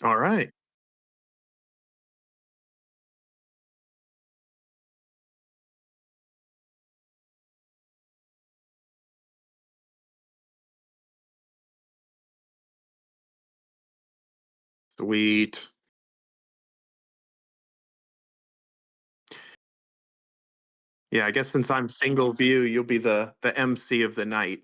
All right. Sweet. Yeah, I guess since I'm single view, you'll be the MC of the night.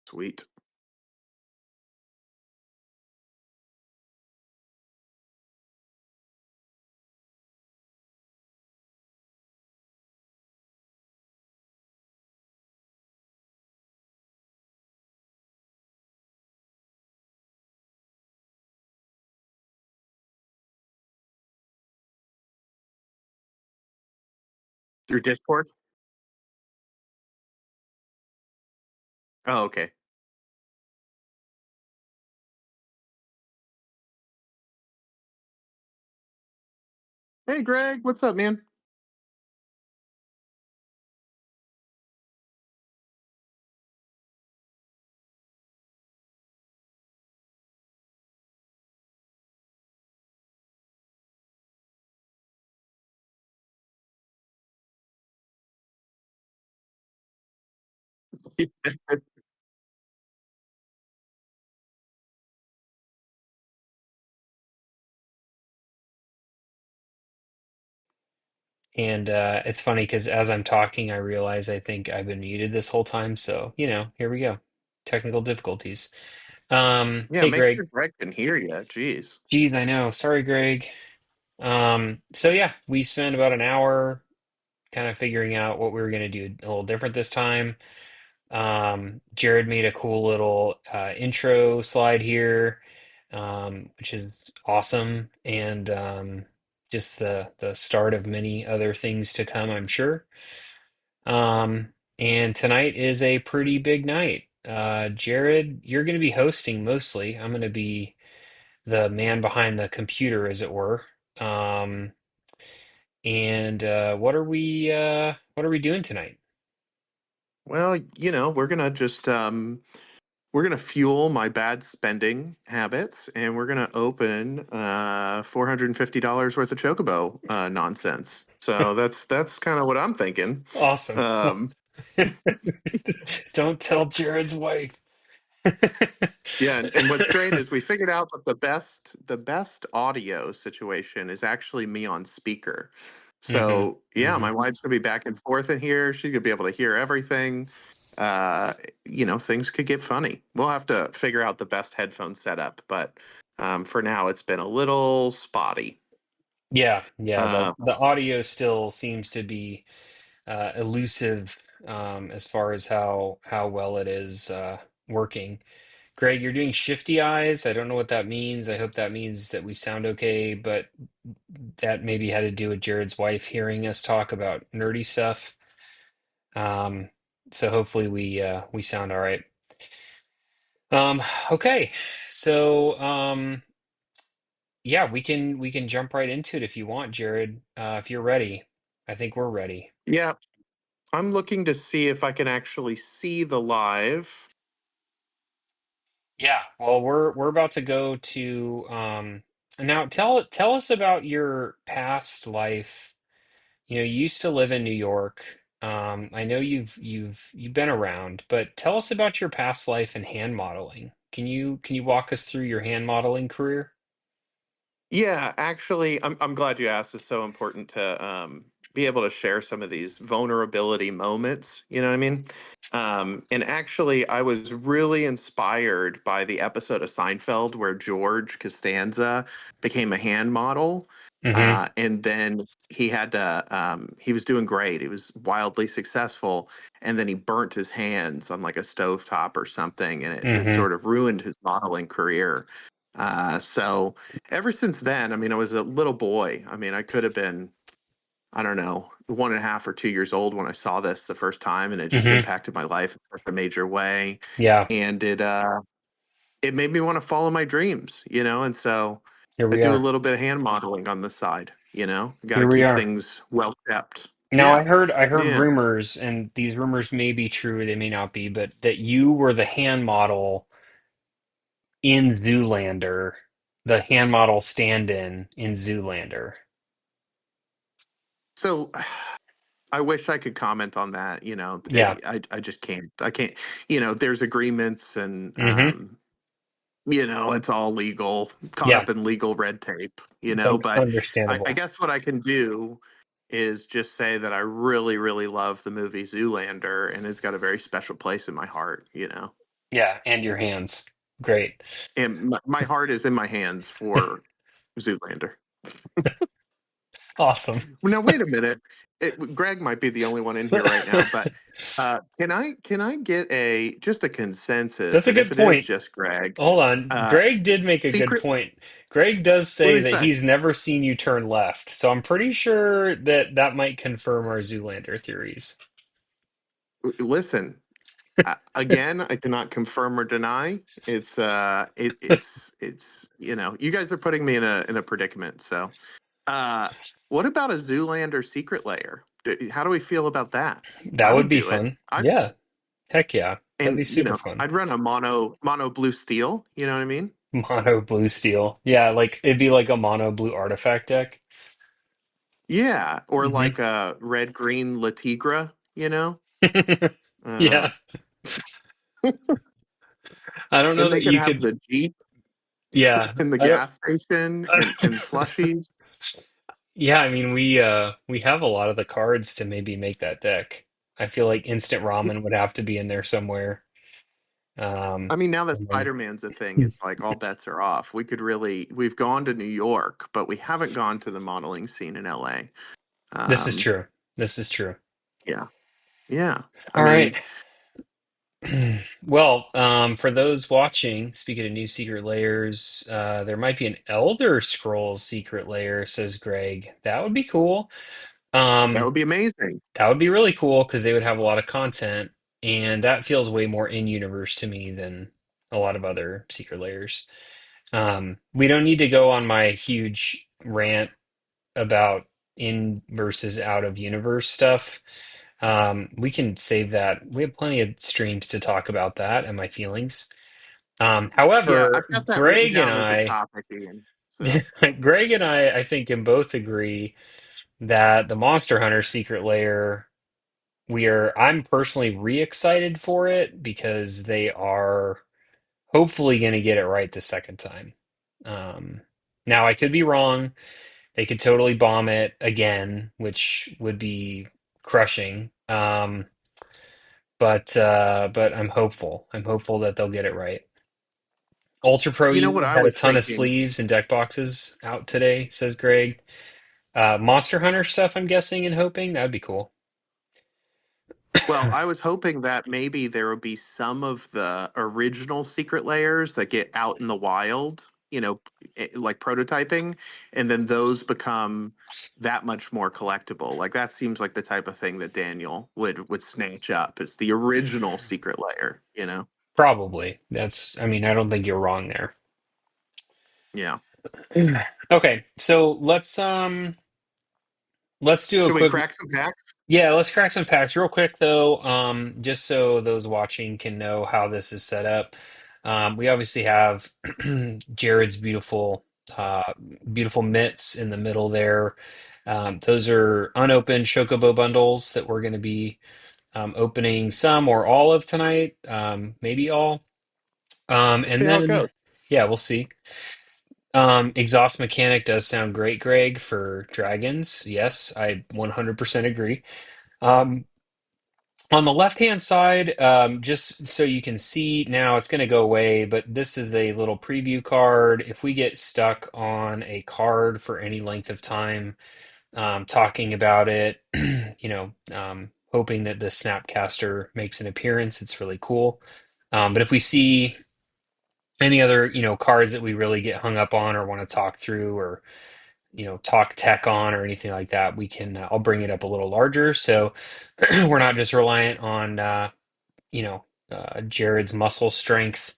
Sweet. Through Discord? Oh, okay. Hey, Greg, what's up, man? And it's funny because as I'm talking, I realize I think I've been muted this whole time. So, here we go. Technical difficulties. Yeah, Hey, make Greg. sure Greg can hear you. Jeez. Geez, I know. Sorry, Greg. So yeah, we spent about an hour kind of figuring out what we were going to do a little different this time. Jared made a cool little intro slide here, which is awesome, and just the start of many other things to come, I'm sure. And tonight is a pretty big night. Jared, you're going to be hosting mostly. I'm going to be the man behind the computer, as it were. Um, and what are we doing tonight? Well, we're gonna fuel my bad spending habits, and we're gonna open $450 worth of Chocobo nonsense. So that's kind of what I'm thinking. Awesome. Um, Don't tell Jared's wife. Yeah, and what's great is we figured out that the best audio situation is actually me on speaker. hmm So yeah, hmm my wife's gonna be back and forth in here. She's gonna be able to hear everything. Uh, things could get funny. We'll have to figure out the best headphone setup, but for now, it's been a little spotty. Yeah, yeah. The Uh, the audio still seems to be elusive as far as how well it is working. Greg, you're doing shifty eyes. I don't know what that means. I hope that means that we sound okay, but that maybe had to do with Jared's wife hearing us talk about nerdy stuff. Um, so hopefully we sound all right. Um, okay. So yeah, we can jump right into it if you want, Jared. If you're ready. I think we're ready. yeah, I'm looking to see if I can actually see the live. Yeah, well, we're about to go to now tell us about your past life. You used to live in New York. I know you've been around, but tell us about your past life in hand modeling. Can you walk us through your hand modeling career? Yeah, actually, I'm glad you asked. It's so important to be able to share some of these vulnerability moments. You know what I mean? And actually, I was really inspired by the episode of Seinfeld where George Costanza became a hand model, hmm and then he had to. He was doing great. He was wildly successful, and then he burnt his hands on like a stovetop or something, and it hmm sort of ruined his modeling career. So ever since then, I mean, I was a little boy. I mean, I could have been, I don't know, 1.5 or 2 years old when I saw this the first time, and it just hmm impacted my life in such a major way. Yeah. And it made me want to follow my dreams, and so Here I we do a are. little bit of hand modeling on the side. Got to Here we keep are. things well kept. Now Yeah, I heard yeah. rumors, and these rumors may be true, they may not be, but that you were the hand model in Zoolander, the hand model stand-in in Zoolander. So I wish I could comment on that. Yeah. I just can't. I can't. There's agreements, and Mm-hmm. it's all legal, caught Yeah. up in legal red tape. It's But I understandable. guess what I can do is just say that I really, really love the movie Zoolander, and it's got a very special place in my heart. Yeah, and your hands. Great. And my heart is in my hands for Zoolander. Awesome. Now, wait a minute. Greg might be the only one in here right now, but can I get a just a consensus? That's a And if good it is point. just Greg, Hold on. uh, Greg did make a good secret. point. Greg does What do say you that say? he's never seen you turn left. So I'm pretty sure that that might confirm our Zoolander theories. Listen, again, I cannot confirm or deny. It's you guys are putting me in a predicament. So, uh, what about a Zoolander secret layer? How do we feel about that? That I would would be do it. fun. Yeah. Heck yeah. That'd And be super fun. I'd run a mono blue steel. You know what I mean? Mono blue steel. Yeah, like it'd be like a mono blue artifact deck. Yeah, or Hmm. like a red green Latigra. Uh, Yeah. I don't know and they that could you have could. the Jeep Yeah. in the I don't. gas station and slushies. Yeah, I mean we have a lot of the cards to maybe make that deck. I feel like instant ramen would have to be in there somewhere. I mean, now that And then Spider-Man's a thing, it's like all bets are off. We've gone to New York, but we haven't gone to the modeling scene in LA. this is Um, true. This is true. yeah, yeah. I All right. mean, Well, for those watching, speaking of new secret layers, there might be an Elder Scrolls secret layer, says Greg. That would be cool. that Um, would be amazing. that would be really cool because they would have a lot of content, and that feels way more in-universe to me than a lot of other secret layers. We don't need to go on my huge rant about in versus out of universe stuff. We can save that. We have plenty of streams to talk about that and my feelings. Yeah, I've However, got that written Greg and down as a I, topic, Ian. So Greg and I think can both agree that the Monster Hunter Secret Lair, I'm personally re-excited for it because they are hopefully going to get it right the second time. Um, Now I could be wrong. They could totally bomb it again, which would be crushing. But I'm hopeful. I'm hopeful that they'll get it right. Ultra Pro you know what U I had a was ton of thinking? sleeves and deck boxes out today, says Greg. Monster Hunter stuff, I'm guessing and hoping. That'd be cool. Well, I was hoping that maybe there would be some of the original secret layers that get out in the wild, like prototyping, and then those become that much more collectible. Like that seems like the type of thing that Daniel would snatch up. It's the original secret layer. Probably. I mean, I don't think you're wrong there. Yeah. Okay, so let's do a Should we quick. crack some packs? Yeah, let's crack some packs real quick though, just so those watching can know how this is set up. We obviously have Jared's uh, beautiful mitts in the middle there. Those are unopened Chocobo bundles that we're going to be opening some or all of tonight, maybe all. We'll see And how it then, goes. yeah, we'll see. Exhaust mechanic does sound great, Greg, for dragons. Yes, I 100% agree. Um, On the left-hand side, just so you can see now, it's going to go away, but this is a little preview card. If we get stuck on a card for any length of time, talking about it, hoping that the Snapcaster makes an appearance, it's really cool. But if we see any other, cards that we really get hung up on or want to talk through or, talk tech on or anything like that, I'll bring it up a little larger. So we're not just reliant on, Jared's muscle strength.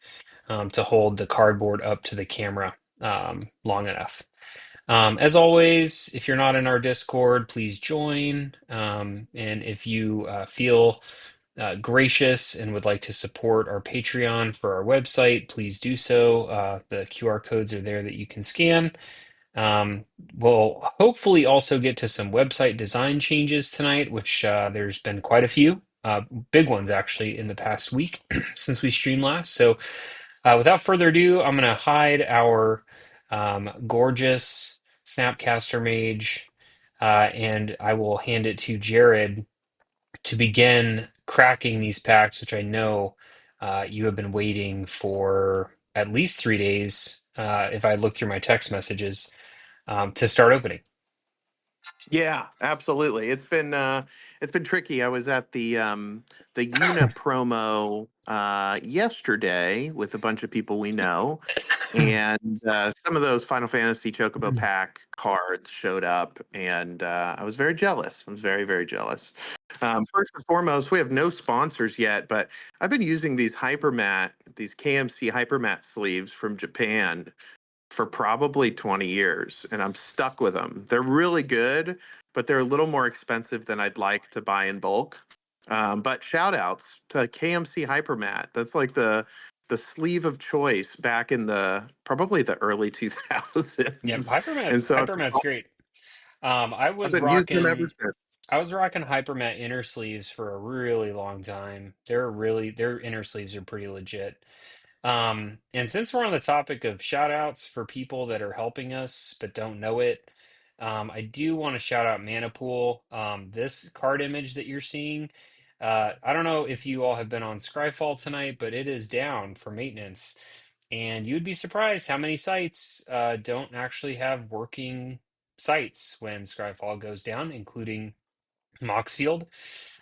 to hold the cardboard up to the camera long enough. As always, if you're not in our Discord, please join. And if you feel gracious and would like to support our Patreon for our website, please do so. The QR codes are there that you can scan. Um, we'll hopefully also get to some website design changes tonight, which there's been quite a few, big ones actually, in the past week since we streamed last. So without further ado, I'm going to hide our gorgeous Snapcaster Mage, and I will hand it to Jared to begin cracking these packs, which I know you have been waiting for at least 3 days, if I look through my text messages, to start opening. Yeah, absolutely. It's been tricky. I was at the unit promo yesterday with a bunch of people we know, and some of those Final Fantasy Chocobo pack cards showed up, and I was very jealous. I was very jealous. First and foremost, we have no sponsors yet, but I've been using these KMC Hypermat sleeves from Japan for probably 20 years, and I'm stuck with them. They're really good, but they're a little more expensive than I'd like to buy in bulk. But shout outs to KMC Hypermat. That's like the sleeve of choice back in the probably the early Yep, 2000s. And Hypermat's so Hypermat's great. I I've was been using them ever rocking since. I was rocking Hypermat inner sleeves for a really long time. Their inner sleeves are pretty legit. And since we're on the topic of shout outs for people that are helping us but don't know it, I do want to shout out Manapool. This card image that you're seeing, I don't know if you all have been on Scryfall tonight, but it is down for maintenance. And you'd be surprised how many sites don't actually have working sites when Scryfall goes down, including Moxfield,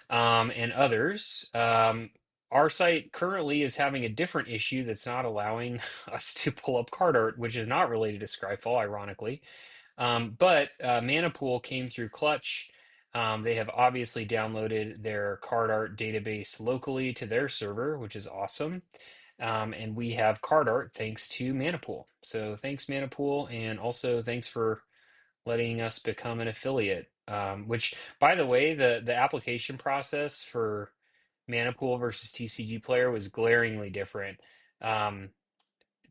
and others. Our site currently is having a different issue that's not allowing us to pull up card art, which is not related to Scryfall, ironically. But Manapool came through Clutch. They have obviously downloaded their card art database locally to their server, which is awesome. And we have card art thanks to Manapool. So thanks, Manapool, and also thanks for letting us become an affiliate. Which, by the way, the application process for Manapool versus TCG Player was glaringly different. Um,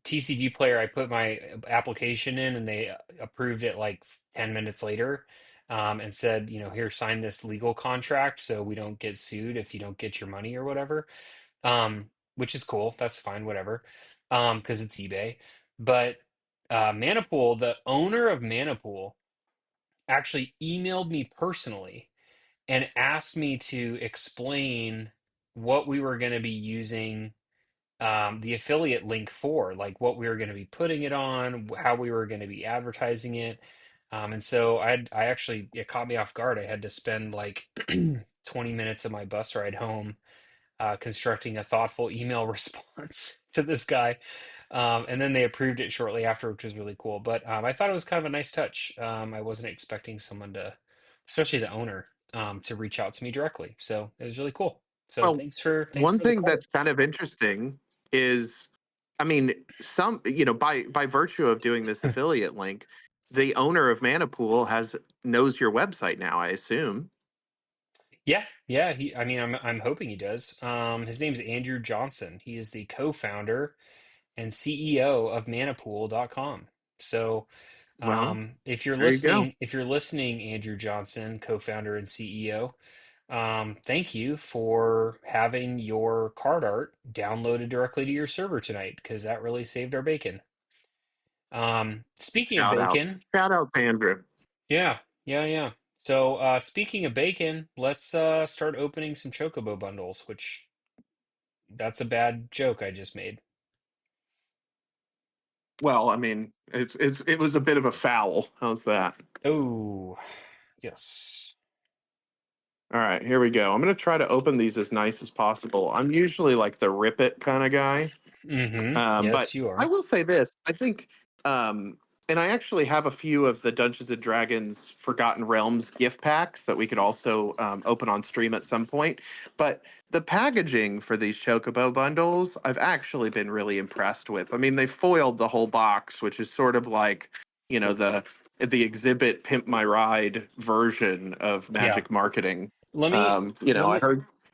TCG Player, I put my application in and they approved it like 10 minutes later, and said, here, sign this legal contract so we don't get sued if you don't get your money or whatever. Which is cool. That's fine, whatever. Because it's eBay. But Manapool, the owner of Manapool, actually emailed me personally and asked me to explain what we were going to be using the affiliate link for, like what we were going to be putting it on, how we were going to be advertising it. And so I actually, it caught me off guard. I had to spend like 20 minutes of my bus ride home constructing a thoughtful email response to this guy. And then they approved it shortly after, which was really cool. But I thought it was kind of a nice touch. I wasn't expecting someone to, especially the owner, to reach out to me directly. So it was really cool. So Well, thanks one for the thing card. that's kind of interesting is, I mean, by virtue of doing this affiliate link, the owner of Manapool knows your website now, I assume. Yeah, yeah. I mean, I'm hoping he does. His name's Andrew Johnson. He is the co-founder and CEO of Manapool.com. So, Well, there you go. if you're listening, Andrew Johnson, co-founder and CEO, thank you for having your card art downloaded directly to your server tonight, because that really saved our bacon. Speaking of Shout out. bacon, Shout out to Andrew. yeah, yeah, yeah. So, speaking of bacon, let's start opening some Chocobo bundles, which that's a bad joke I just made. Well, I mean, it was a bit of a foul. How's that? Oh, yes. All right, here we go. I'm gonna try to open these as nice as possible. I'm usually like the rip it kind of guy. Mm-hmm. But Yes, you I are. will say this. I think And I actually have a few of the Dungeons and Dragons Forgotten Realms gift packs that we could also open on stream at some point. But the packaging for these Chocobo bundles, I've actually been really impressed with. I mean, they foiled the whole box, which is sort of like, the exhibit Pimp My Ride version of Yeah. Magic marketing. Let me let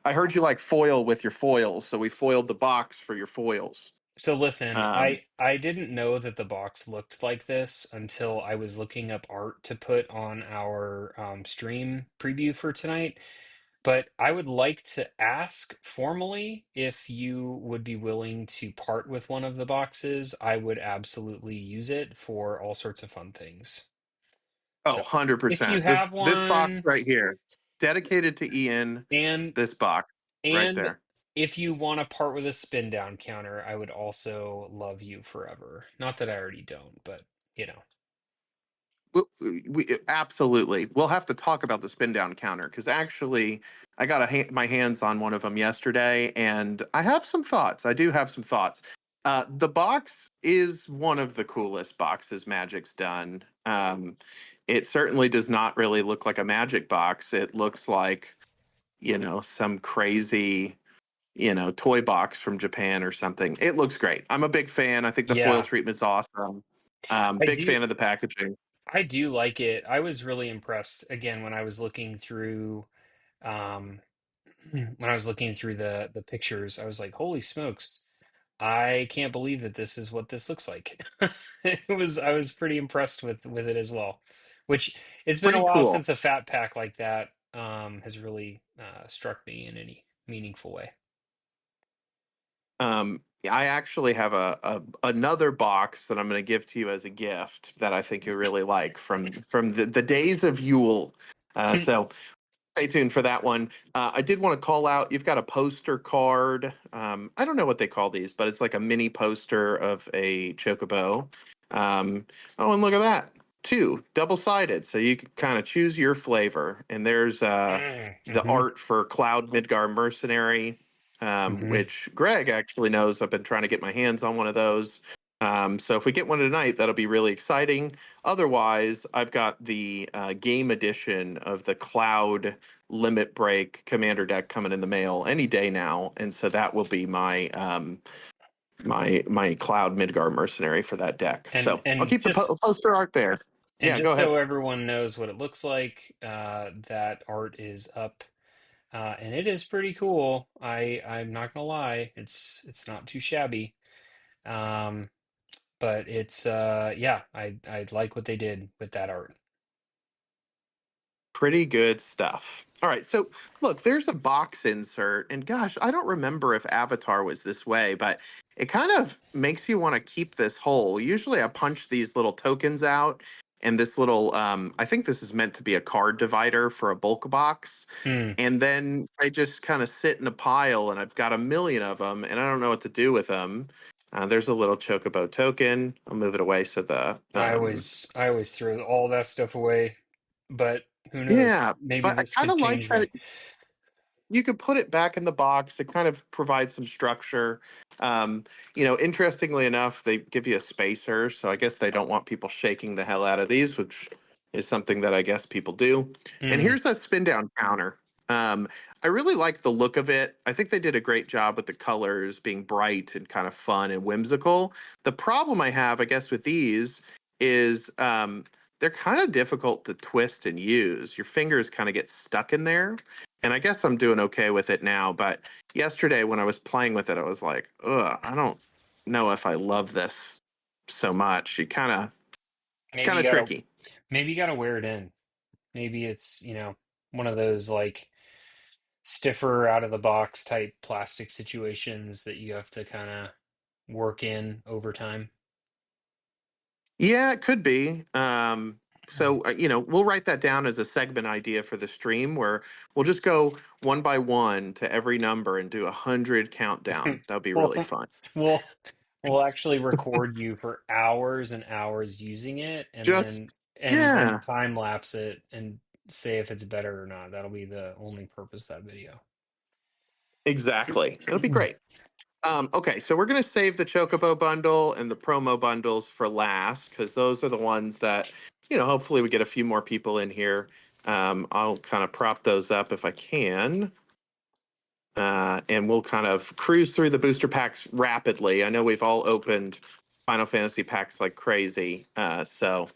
I me heard you like foil with your foils, so we s- foiled the box for your foils. so listen, Um, I didn't know that the box looked like this until I was looking up art to put on our stream preview for tonight. But I would like to ask formally if you would be willing to part with one of the boxes. I would absolutely use it for all sorts of fun things. Oh, So if you 100%. have This box one, right here, dedicated to Ian, and this box right and there. if you want to part with a spin down counter, I would also love you forever. Not that I already don't, but you know. Absolutely. We'll have to talk about the spin down counter because actually, I got my hands on one of them yesterday, and I have some thoughts. I do have some thoughts. The box is one of the coolest boxes Magic's done. It certainly does not really look like a Magic box. It looks like, some crazy, toy box from Japan or something. It looks great. I'm a big fan. I think the foil Yeah, treatment's awesome. I Big do fan of the packaging. I do like it. I was really impressed again when I was looking through um when I was looking through the pictures. I was like, "Holy smokes. I can't believe that this is what this looks like." I was pretty impressed with it as well. Which it's been a Pretty while cool. since a fat pack like that has really struck me in any meaningful way. I actually have another box that I'm going to give to you as a gift that I think you really like from the days of Yule. So stay tuned for that one. I did want to call out. You've got a poster card. I don't know what they call these, but it's like a mini poster of a chocobo. Oh, and look at that, two double sided, so you can kind of choose your flavor. And there's the Mm-hmm. art for Cloud Midgar Mercenary, Hmm. which Greg actually knows. I've been trying to get my hands on one of those. So if we get one tonight, that'll be really exciting. Otherwise, I've got the game edition of the Cloud Limit Break Commander deck coming in the mail any day now, and so that will be my Cloud Midgar Mercenary for that deck. And So I'll and keep the just poster art there. and Yeah, go just ahead. so everyone knows what it looks like, that art is up, and it is pretty cool. I'm not gonna lie, it's not too shabby. Um, but it's yeah, I like what they did with that art. Pretty good stuff. All right, so look, there's a box insert, and gosh, I don't remember if Avatar was this way, but it kind of makes you want to keep this whole. Usually, I punch these little tokens out, and this little, I think this is meant to be a card divider for a bulk box, Hmm. and then I just kind of sit in a pile, and I've got a million of them, and I don't know what to do with them. There's a little chocobo token. I'll move it away so the I always throw all that stuff away, but who knows? yeah, Maybe but I this kind could of like change that me. you could put it back in the box. It kind of provides some structure. Um, Interestingly enough, they give you a spacer, so I guess they don't want people shaking the hell out of these, which is something that I guess people do. And Hmm. here's that spin down counter. Um, I really like the look of it. I think they did a great job with the colors being bright and kind of fun and whimsical. The problem I have, I guess, with these is they're kind of difficult to twist and use. Your fingers kind of get stuck in there, and I guess I'm doing okay with it now. But yesterday when I was playing with it, I was like, ugh, I don't know if I love this so much. You Maybe kind you of gotta tricky. maybe you gotta wear it in. Maybe it's, one of those like stiffer out of the box type plastic situations that you have to kind of work in over time. Yeah, it could be. Hmm. We'll write that down as a segment idea for the stream where we'll just go one by one to every number and do 100 countdown. That'd be We'll, really fun. we'll we'll actually record you for hours and hours using it, and Just, then yeah, time lapse it and say if it's better or not. That'll be the only purpose of that video. exactly. It'll be great. Okay, so we're going to save the Chocobo bundle and the promo bundles for last because those are the ones that, hopefully we get a few more people in here. I'll kind of prop those up if I can. And we'll kind of cruise through the booster packs rapidly. I know we've all opened Final Fantasy packs like crazy, so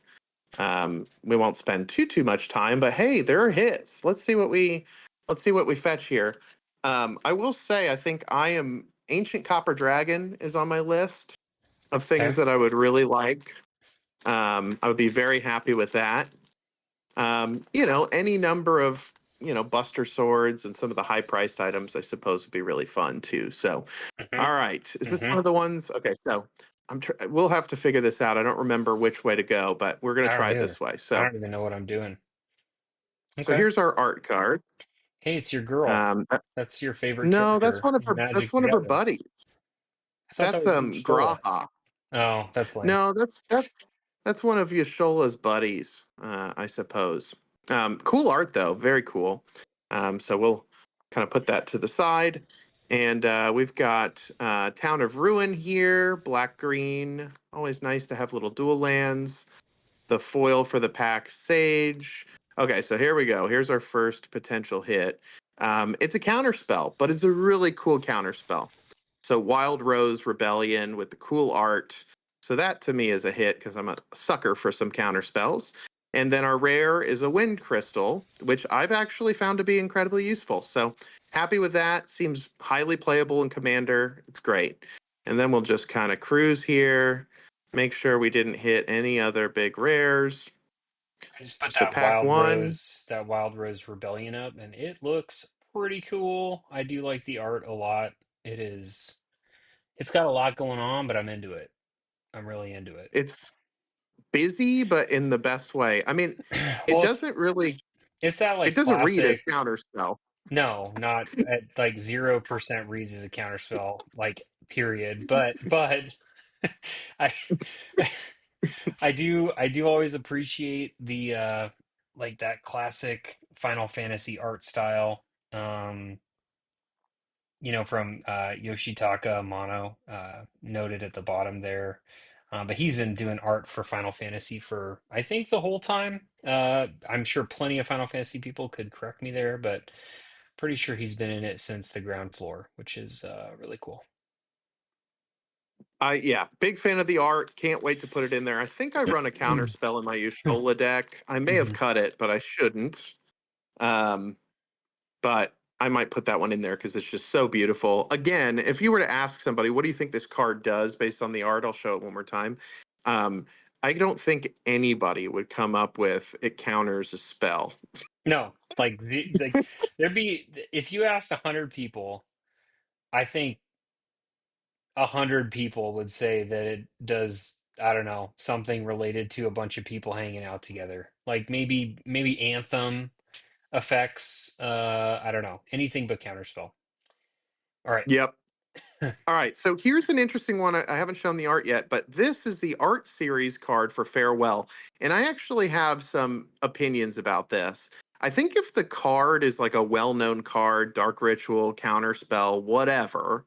we won't spend too much time. But hey, there are hits. Let's see what we fetch here. I will say I think I am Ancient Copper Dragon is on my list of things Okay. that I would really like. I would be very happy with that. Any number of Buster Swords and some of the high priced items I suppose would be really fun too. So, Hmm. all right, is this Hmm. one of the ones? Okay, so we'll have to figure this out. I don't remember which way to go, but we're gonna I don't try it either. this way. I So, don't even know what I'm doing. so Okay. here's our art card. Hey, it's your girl. Um, uh, That's your favorite no, that's character one of in her. That's Magic the one of her Gathering. buddies. I thought that That's was Stola. Graha. Oh, that's lame. No, that's one of Yashola's buddies, I suppose. Cool art though, very cool. So we'll kind of put that to the side, and we've got Town of Ruin here, black green. Always nice to have little dual lands. The foil for the pack Sage. Okay, so here we go. Here's our first potential hit. It's a counter spell, but it's a really cool counter spell. So Wild Rose Rebellion with the cool art. So that to me is a hit because I'm a sucker for some counter spells. And then our rare is a Wind Crystal, which I've actually found to be incredibly useful. So happy with that. Seems highly playable in Commander. It's great. And then we'll just kind of cruise here, make sure we didn't hit any other big rares. I just put So pack one. That Wild Rose Rebellion up, and it looks pretty cool. I do like the art a lot. It is, it's got a lot going on, but I'm into it. I'm really into it. It's busy, but in the best way. I mean, it Well, doesn't really, it's that it like doesn't read as classic. counterspell. No, not at like 0% reads as a counterspell, like period. But I I do always appreciate the like that classic Final Fantasy art style. Um, from Yoshitaka Amano, noted at the bottom there. But he's been doing art for Final Fantasy for, I think, the whole time. I'm sure plenty of Final Fantasy people could correct me there, but pretty sure he's been in it since the ground floor, which is really cool. I Yeah, big fan of the art. Can't wait to put it in there. I think I run a counterspell in my Ushola deck. I may have Mhm. cut it, but I shouldn't. Um, but I might put that one in there because it's just so beautiful. Again, if you were to ask somebody, what do you think this card does based on the art? I'll show it one more time. Um, I don't think anybody would come up with it counters a spell. No, like there'd be if you asked 100 people, I think 100 people would say that it does, I don't know, something related to a bunch of people hanging out together. Like maybe Anthem effects, I don't know, anything but counterspell. All right. Yep. All right, so here's an interesting one. I haven't shown the art yet, but this is the art series card for Farewell. And I actually have some opinions about this. I think if the card is like a well known card, Dark Ritual, Counterspell, whatever,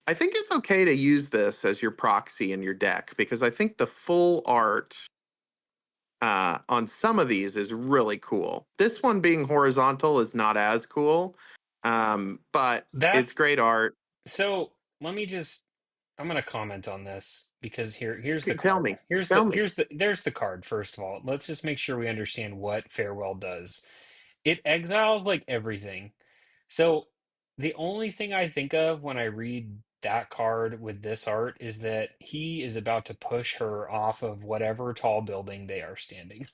I think it's okay to use this as your proxy in your deck because I think the full art on some of these is really cool. This one being horizontal is not as cool, but it's That's great art. so let me just I'm gonna comment on this because here's the Tell card. me, tell me. There's the card, first of all. Let's just make sure we understand what Farewell does. It exiles like everything. So the only thing I think of when I read that card with this art is that he is about to push her off of whatever tall building they are standing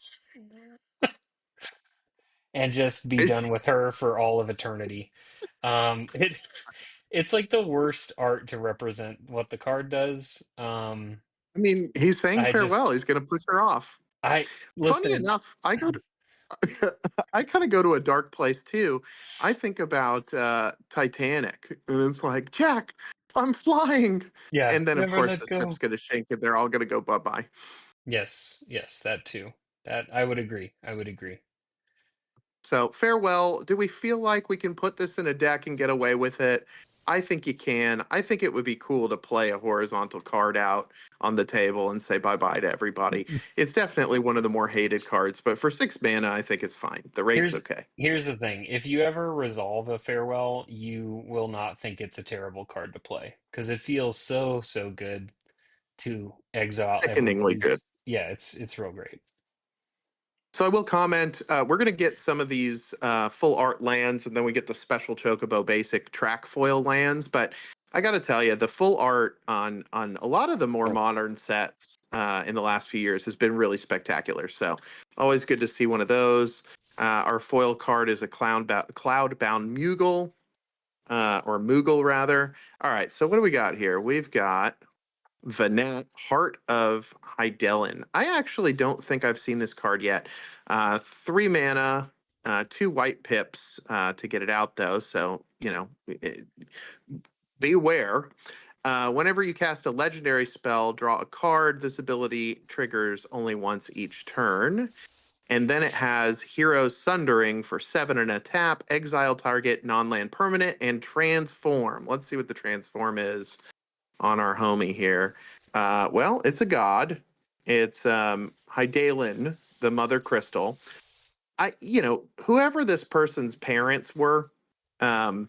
and just be done with her for all of eternity. It's like the worst art to represent what the card does. I mean, he's saying I just farewell. He's going to push her off. I Funny listen. enough, I kind of go to a dark place too. I think about Titanic, and it's like, Jack, I'm flying. Yeah, And then, of never course, let the ship's go. going to sink and they're all going to go bye bye. Yes, yes, that too. That I would agree. I would agree. So, farewell. Do we feel like we can put this in a deck and get away with it? I think you can. I think it would be cool to play a horizontal card out on the table and say bye bye to everybody. It's definitely one of the more hated cards, but for 6 mana, I think it's fine. The rate's Here's okay. here's the thing. If you ever resolve a farewell, you will not think it's a terrible card to play because it feels so, so good to exile Sickeningly good. everybody's. Yeah, it's real great. So I will comment. We're going to get some of these full art lands, and then we get the special Chocobo basic track foil lands. But I got to tell you, the full art on a lot of the more modern sets in the last few years has been really spectacular. So always good to see one of those. Our foil card is a cloud-bound Moogle, or Moogle rather. All right. So what do we got here? We've got Vanat, Heart of Hydelin. I actually don't think I've seen this card yet. 3 mana, 2 white pips to get it out, though. So, beware. Whenever you cast a legendary spell, draw a card. This ability triggers only once each turn. And then it has Heroes Sundering for 7 and a tap, exile target, non land permanent, and transform. Let's see what the transform is on our homie here. Well, it's a god. It's Hydaelyn, the Mother Crystal. Whoever this person's parents were, um,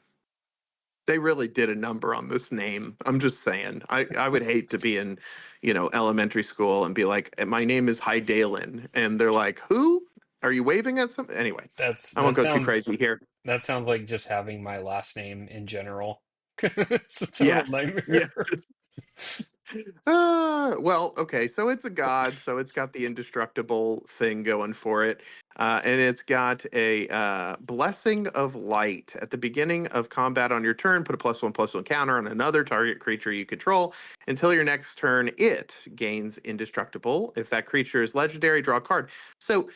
they really did a number on this name. I'm just saying. I would hate to be in, elementary school and be like, my name is Hydaelyn, and they're like, who? Are you waving at something? Anyway, That's I that won't go too sounds crazy here. that sounds like just having my last name in general. It's a total Yes. Yeah. nightmare. Well, okay, so it's a god, so it's got the indestructible thing going for it. And it's got a blessing of light. At the beginning of combat on your turn, put a +1/+1 counter on another target creature you control. Until your next turn, it gains indestructible. If that creature is legendary, draw a card. So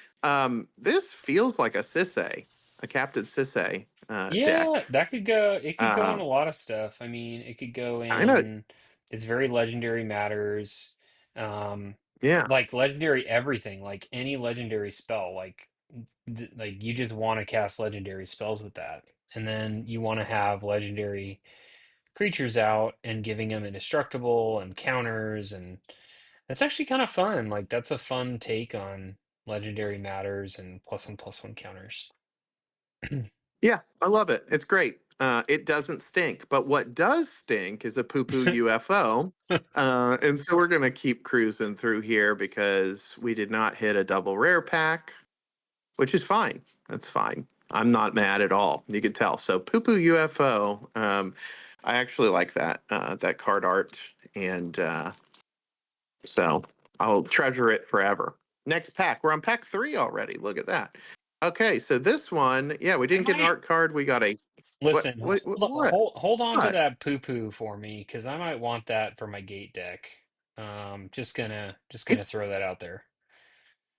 this feels like a Sisay, a Captain Sisay Yeah, deck. that could go. It could go in Uh, a lot of stuff. I mean, it could go kind of, in. It's very legendary matters. Um, yeah. like legendary everything, like any legendary spell. Like you just want to cast legendary spells with that, and then you want to have legendary creatures out and giving them indestructible and counters, and that's actually kind of fun. Like that's a fun take on legendary matters and +1/+1 counters. Yeah, I love it. It's great. It doesn't stink. But what does stink is a poo poo UFO. And so we're going to keep cruising through here because we did not hit a double rare pack, which is fine. That's fine. I'm not mad at all. You can tell. So poo poo UFO. I actually like that card art, and so I'll treasure it forever. Next pack. We're on pack 3 already. Look at that. Okay, so this one, yeah, we I didn't get an might art card. We got a what listen. what what what? Hold on to What? that poo poo for me because I might want that for my gate deck. Just gonna It's throw that out there.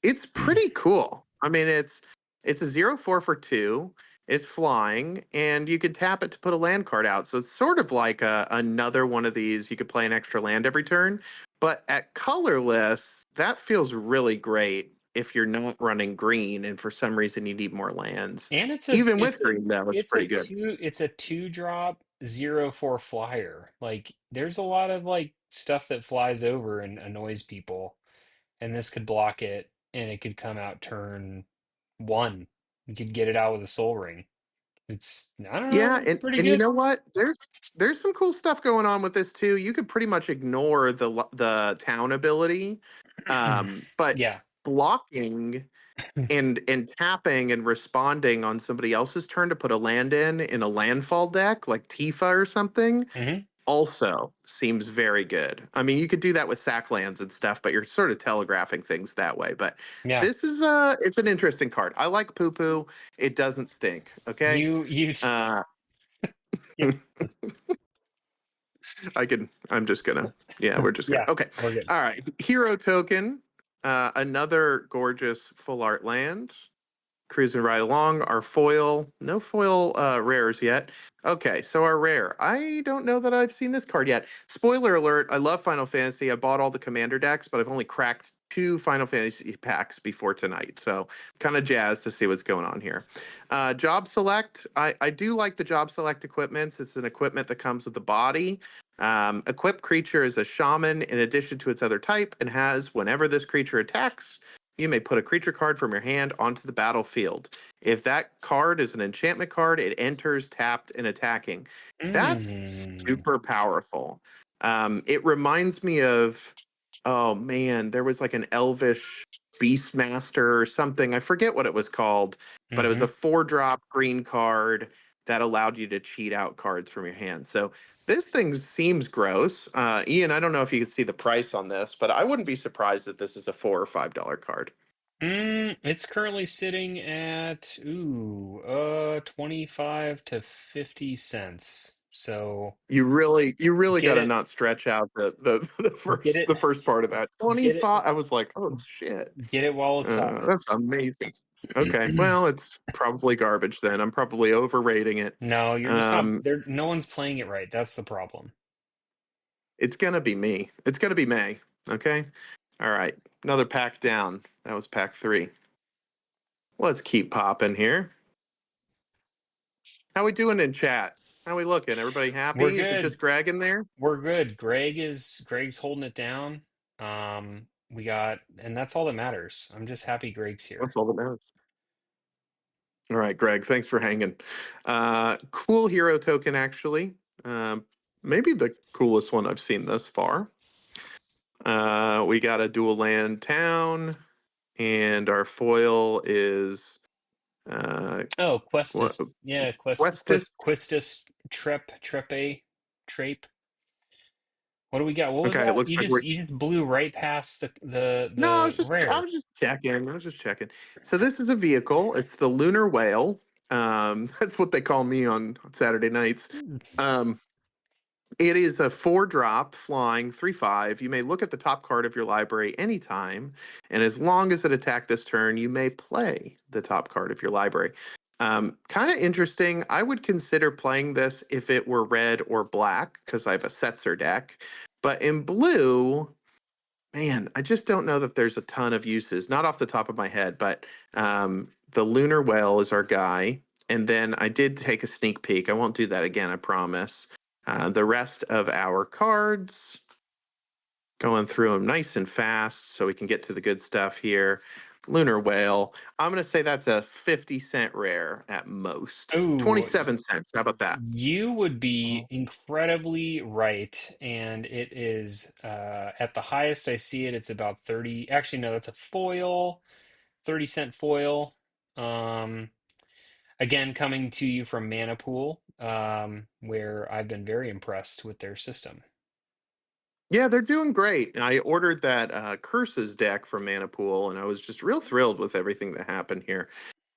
it's pretty cool. I mean, it's a 0/4 for 2. It's flying, and you can tap it to put a land card out. So it's sort of like another one of these. You could play an extra land every turn, but at colorless, that feels really great if you're not running green and for some reason you need more lands. And Even with green, though, it's pretty good. it's a 2 drop 0/4 flyer. Like there's a lot of like stuff that flies over and annoys people, and this could block it, and it could come out turn 1. You could get it out with a soul ring. I don't know, Yeah, it's and pretty and you good. know what? There's some cool stuff going on with this too. You could pretty much ignore the town ability, but Yeah. blocking and tapping and responding on somebody else's turn to put a land in a landfall deck like Tifa or something Hmm. also seems very good. I mean, you could do that with sack lands and stuff, but you're sort of telegraphing things that way. But Yeah. this is it's an interesting card. I like poo poo. It doesn't stink. Okay. You Uh, yeah, I'm just gonna, yeah, we're just gonna, yeah, okay. we're good. All right. Hero token, another gorgeous full art land. Cruising right along. Our foil, no foil rares yet. Okay, so our rare. I don't know that I've seen this card yet. Spoiler alert, I love Final Fantasy. I bought all the commander decks, but I've only cracked 2 Final Fantasy packs before tonight, so kind of jazzed to see what's going on here. Job select, I do like the job select equipments. It's an equipment that comes with the body. Equipped creature is a shaman in addition to its other type and has, whenever this creature attacks, you may put a creature card from your hand onto the battlefield. If that card is an enchantment card, it enters tapped and attacking. That's Mm. super powerful. It reminds me of, oh man, there was like an elvish Beastmaster or something. I forget what it was called, but it was a Hmm. 4 drop green card that allowed you to cheat out cards from your hand. So this thing seems gross. Ian, I don't know if you can see the price on this, but I wouldn't be surprised if this is a $4 or $5 card. It's currently sitting at 25 to 50 cents. So You really got get to it, not stretch out the the get first it, the first part of that. get it, 25. I was like, oh shit. get it while it's hot. That's amazing. Okay, well, it's probably garbage then. I'm probably overrating it. No, you're just not Um, there. No one's playing it right. That's the problem. it's gonna be me. It's gonna be May. Okay. All right. Another pack down. That was pack 3. Let's keep popping here. How we doing in chat? How we looking? Everybody We're happy? Is it good. just Greg in there? We're good. Greg's holding it down. We got, and that's all that matters. I'm just happy Greg's here. That's all that matters. All right, Greg. Thanks for hanging. Cool hero token, actually. Um, Maybe the coolest one I've seen thus far. We got a dual land town, and our foil is uh, Oh, what, Questus. Yeah, Questus. Questus Trepe Trape. What do we got? What was Okay, it that? looks like we're. You just blew right past No, I the was just I rare. was just checking. I was just checking. So this is a vehicle. It's the Lunar Whale. That's what they call me on Saturday nights. Um, It is a 4 drop flying 3/5. You may look at the top card of your library anytime, and as long as it attacked this turn, you may play the top card of your library. Kind of interesting. I would consider playing this if it were red or black because I have a Setzer deck. But in blue, man, I just don't know that there's a ton of uses. Not off the top of my head, but the Lunar Whale is our guy. And then I did take a sneak peek. I won't do that again, I promise. The rest of our cards, going through them nice and fast so we can get to the good stuff here. Lunar Whale. I'm going to say that's a 50-cent rare at most. Ooh, 27 cents. How about that? you would be incredibly right, and it is at the highest I see it, it's about 30. Actually, no, that's a foil, 30-cent foil. Um, Again, coming to you from Manapool, where I've been very impressed with their system. Yeah, they're doing great. I ordered that Curses deck from Manapool, and I was just real thrilled with everything that happened here.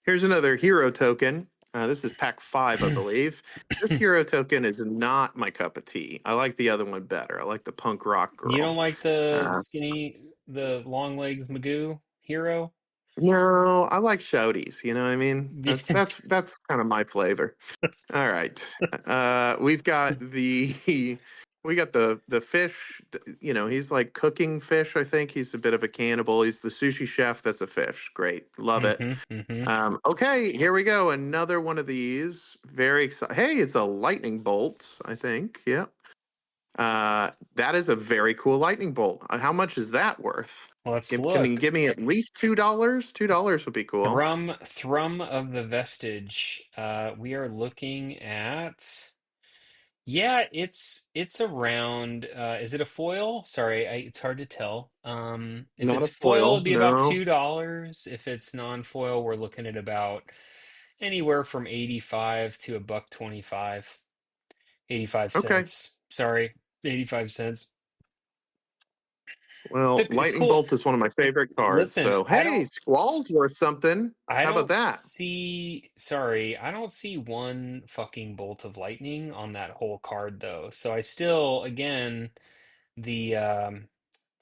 Here's another hero token. This is pack 5, I believe. This hero token is not my cup of tea. I like the other one better. I like the punk rock You girl. don't like Uh, the long legs Magoo hero? no, I like shouties. You know what I mean? That's kind of my flavor. All right. We've got the we got the fish. You know, he's like cooking fish. I think he's a bit of a cannibal. He's the sushi chef. That's a fish. Great, love it. Mm-hmm, mm-hmm. Okay, here we go. Another one of these. Very exciting. Hey, it's a lightning bolt. I think. Yep. That is a very cool lightning bolt. How much is that worth? Let's Can you look. give me at least $2? $2 would be cool. Thrum of the Vestige. We are looking at, yeah, it's around, is it a foil? Sorry, it's hard to tell. If Not it's a foil, foil. it'd be about No. $2. If it's non-foil, we're looking at about anywhere from 85 to a buck 25. 85 Okay. cents. Sorry, 85 cents. Well, It's lightning cool. bolt is one of my favorite cards. Listen, So hey, Squall's worth something. How about that? I don't see one fucking bolt of lightning on that whole card though. So I still, again, the um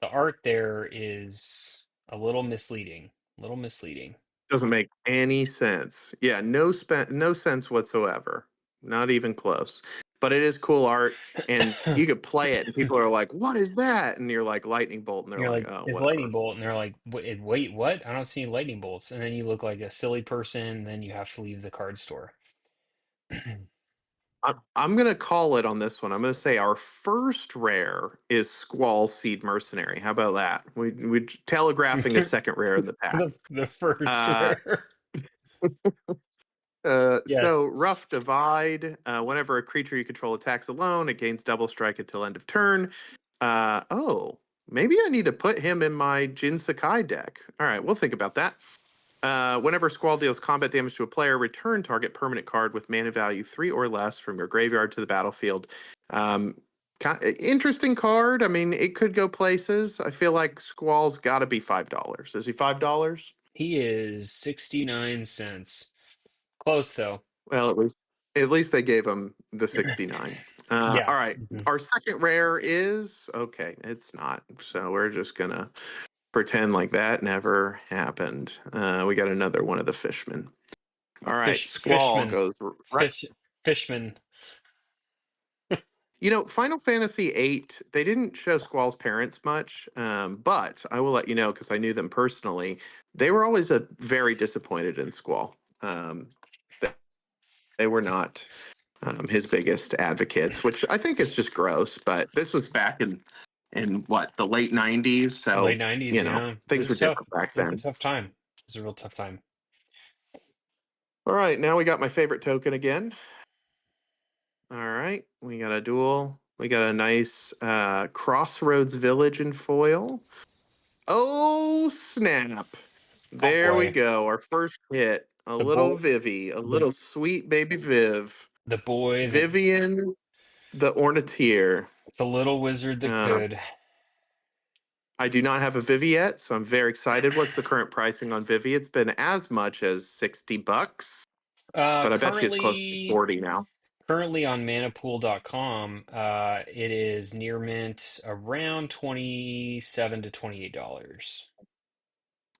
the art there is a little misleading. A little misleading. Doesn't make any sense. Yeah, no sense whatsoever. Not even close. but it is cool art, and you could play it, and people are like, "What is that?" And you're like, "Lightning bolt," and they're You're like, like, "Oh, it's whatever." lightning bolt, and they're like, wait, what? I don't see any lightning bolts. And then you look like a silly person, and then you have to leave the card store. I'm gonna call it on this one. I'm gonna say our first rare is Squall Seed Mercenary. How about that? We telegraphing a second rare in the pack. The first Uh, rare. so Yes. Rough Divide. Whenever a creature you control attacks alone, it gains double strike until end of turn. Oh, maybe I need to put him in my Jin Sakai deck. All right, we'll think about that. Whenever Squall deals combat damage to a player, return target permanent card with mana value 3 or less from your graveyard to the battlefield. Um, Interesting card. I mean, it could go places. I feel like Squall's got to be $5. Is he $5? He is 69 cents. Close though. Well, at least they gave him the 69. Yeah. All right. Mhm. Our second rare is okay. It's not. So we're just gonna pretend like that never happened. We got another one of the fishmen. All right. Squall Fishman. goes right. Fish Fishman. Final Fantasy VIII, they didn't show Squall's parents much, but I will let you know because I knew them personally. They were always very disappointed in Squall. They, they were not his biggest advocates, which I think is just gross. But this was back in what, the late '90s, Late so 90s, yeah. It things were was tough. different back It was a then. tough time. It was a real tough time. All right, now we got my favorite token again. All right, we got a duel. We got a nice Crossroads Village in foil. Oh, snap. Oh There we boy. go. Our first hit. A The little boy Vivi, a the little sweet baby Viv. the boy that Vivian the Orniteer. the little wizard that Uh, could. I do not have a Vivi yet, so I'm very excited. What's the current pricing on Vivi? It's been as much as $60, but I bet you it's close to Currently 40 now. currently on manapool.com, it is near mint around 27 to $28.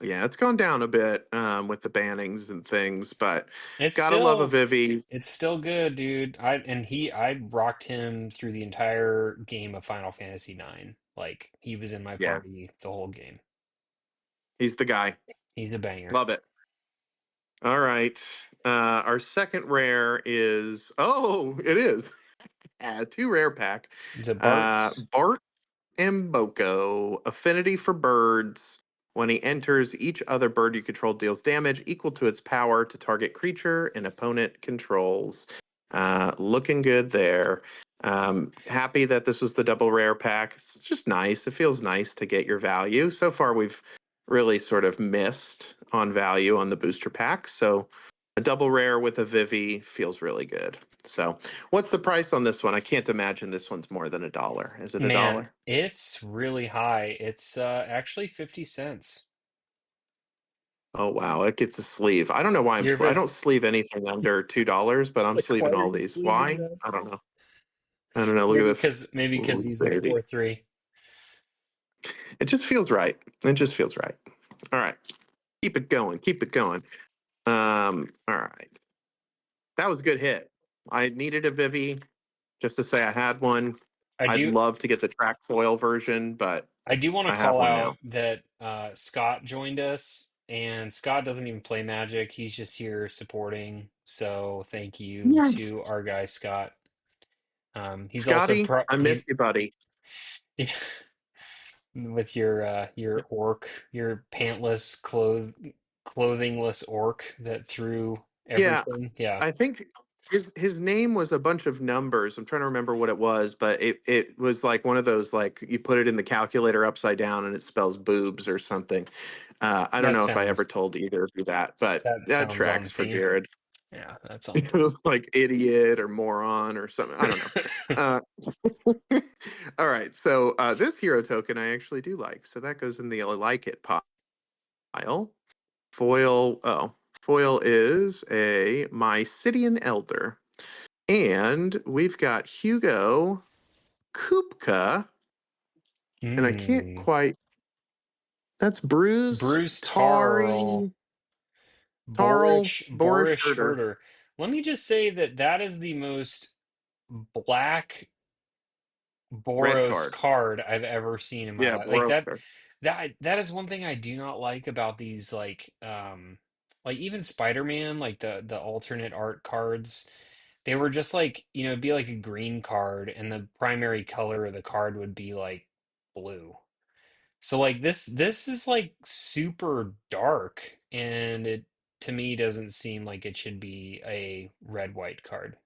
Yeah, it's gone down a bit with the bannings and things, but It's gotta love a still Vivi. it's still good, dude. I rocked him through the entire game of Final Fantasy IX. Like he was in my Yeah, party the whole game. he's the guy. He's a banger. Love it. All right. Our second rare is, oh, it is. Two rare pack. Is it Bart's? Bart Mboko, affinity for birds. When he enters, each other bird you control deals damage equal to its power to target creature an opponent controls. Looking good there. Happy that this was the double rare pack. It's just nice. It feels nice to get your value. So far, we've really sort of missed on value on the booster pack. So a double rare with a Vivi feels really good. So what's the price on this one? I can't imagine this one's more than $1. Is it a Man, dollar? it's really high. It's actually 50 cents. Oh wow, it gets a sleeve. I don't know why You're I very, don't sleeve anything under $2, but it's I'm like, why sleeving are all you these. sleeving Why? that? I don't know. I don't know. Look at Maybe this. because maybe because Ooh, he's a baby. 4-3. It just feels right. It just feels right. All right. Keep it going. Keep it going. All right. That was a good hit. I needed a Vivi just to say I had one. I I'd do love to get the track foil version, but I do want to I have call one now. out that Scott joined us, and Scott doesn't even play Magic. He's just here supporting. So thank you Yes. to our guy Scott. He's also Scotty, I miss he's you, buddy. with your orc, your pantless clothingless orc that threw Yeah, everything. Yeah, I think his name was a bunch of numbers. I'm trying to remember what it was, but it was like one of those, like you put it in the calculator upside down and it spells boobs or something. I don't that know if I ever sounds told either of you that, but that that sounds tracks on for theme. Jared. Yeah, that's on It was like idiot or moron or something. I don't know. theme. Uh, all right, so this hero token I actually do like, so that goes in the I like it pile. Foil. Oh, foil is a Mycidian Elder. And we've got Hugo Kupka, and I can't Hmm. quite. That's Bruce Bruce Tarl. Tarl Boorish Boris Boorish Herder. Herder. Let me just say that that is the most black Red Boros card. card I've ever seen in my Yeah, life. Like Boros that card. that is one thing I do not like about these like even Spider-Man, like the alternate art cards. They were just like, it'd be like a green card and the primary color of the card would be like blue. So like this is like super dark and it to me doesn't seem like it should be a red white card.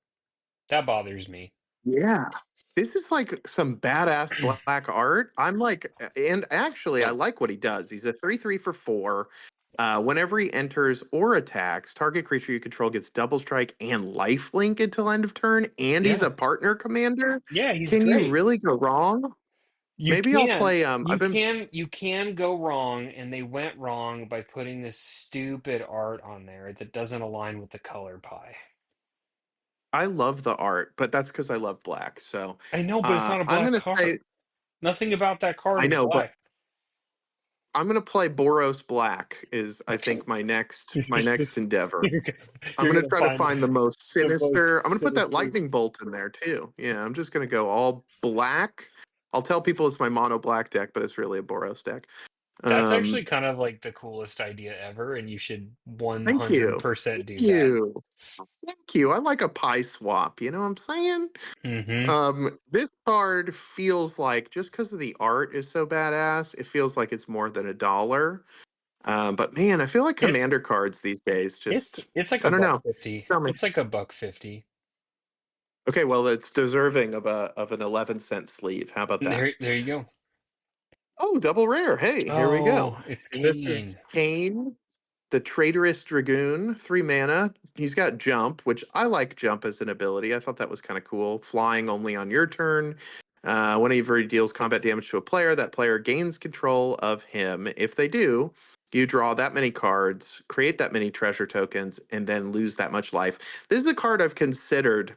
That bothers me. Yeah. This is like some badass black art. I'm like, and actually, I Yeah. like what he does. He's a 3/3 for 4. Whenever he enters or attacks, target creature you control gets double strike and lifelink until end of turn, and he's Yeah. a partner commander. Yeah, he's Can you great. really go wrong? You Maybe I'll can play. you can you can go wrong and they went wrong by putting this stupid art on there that doesn't align with the color pie. I love the art, but that's because I love black. So I know, but it's not a I'm black gonna say card. Nothing about that card I is know, but black. I'm gonna play Boros Black. Is I Okay. think my next You're my next just endeavor. you're gonna, I'm you're gonna gonna try to find find the most the sinister. most I'm gonna put that sinister. lightning bolt in there too. Yeah, I'm just gonna go all black. I'll tell people it's my mono black deck, but it's really a Boros deck. That's actually Um, kind of like the coolest idea ever, and you should thank you, 100% thank do that. you, thank you. I like a pie swap. You know what I'm saying? Hmm. This card feels like just because of the art is so badass, it feels like it's more than $1. But man, I feel like It's commander cards these days just it's like a I don't buck know. 50. Tell me. It's like a buck 50. Okay, well, it's deserving of a of an 11-cent sleeve. How about that? There you go. Oh, double rare. Hey, here we go. Oh, it's And this is Kane. Kane, the Traitorous Dragoon, 3 mana. He's got jump, which I like jump as an ability. I thought that was kind of cool. Flying only on your turn. Whenever he deals combat damage to a player, that player gains control of him. If they do, you draw that many cards, create that many treasure tokens, and then lose that much life. This is a card I've considered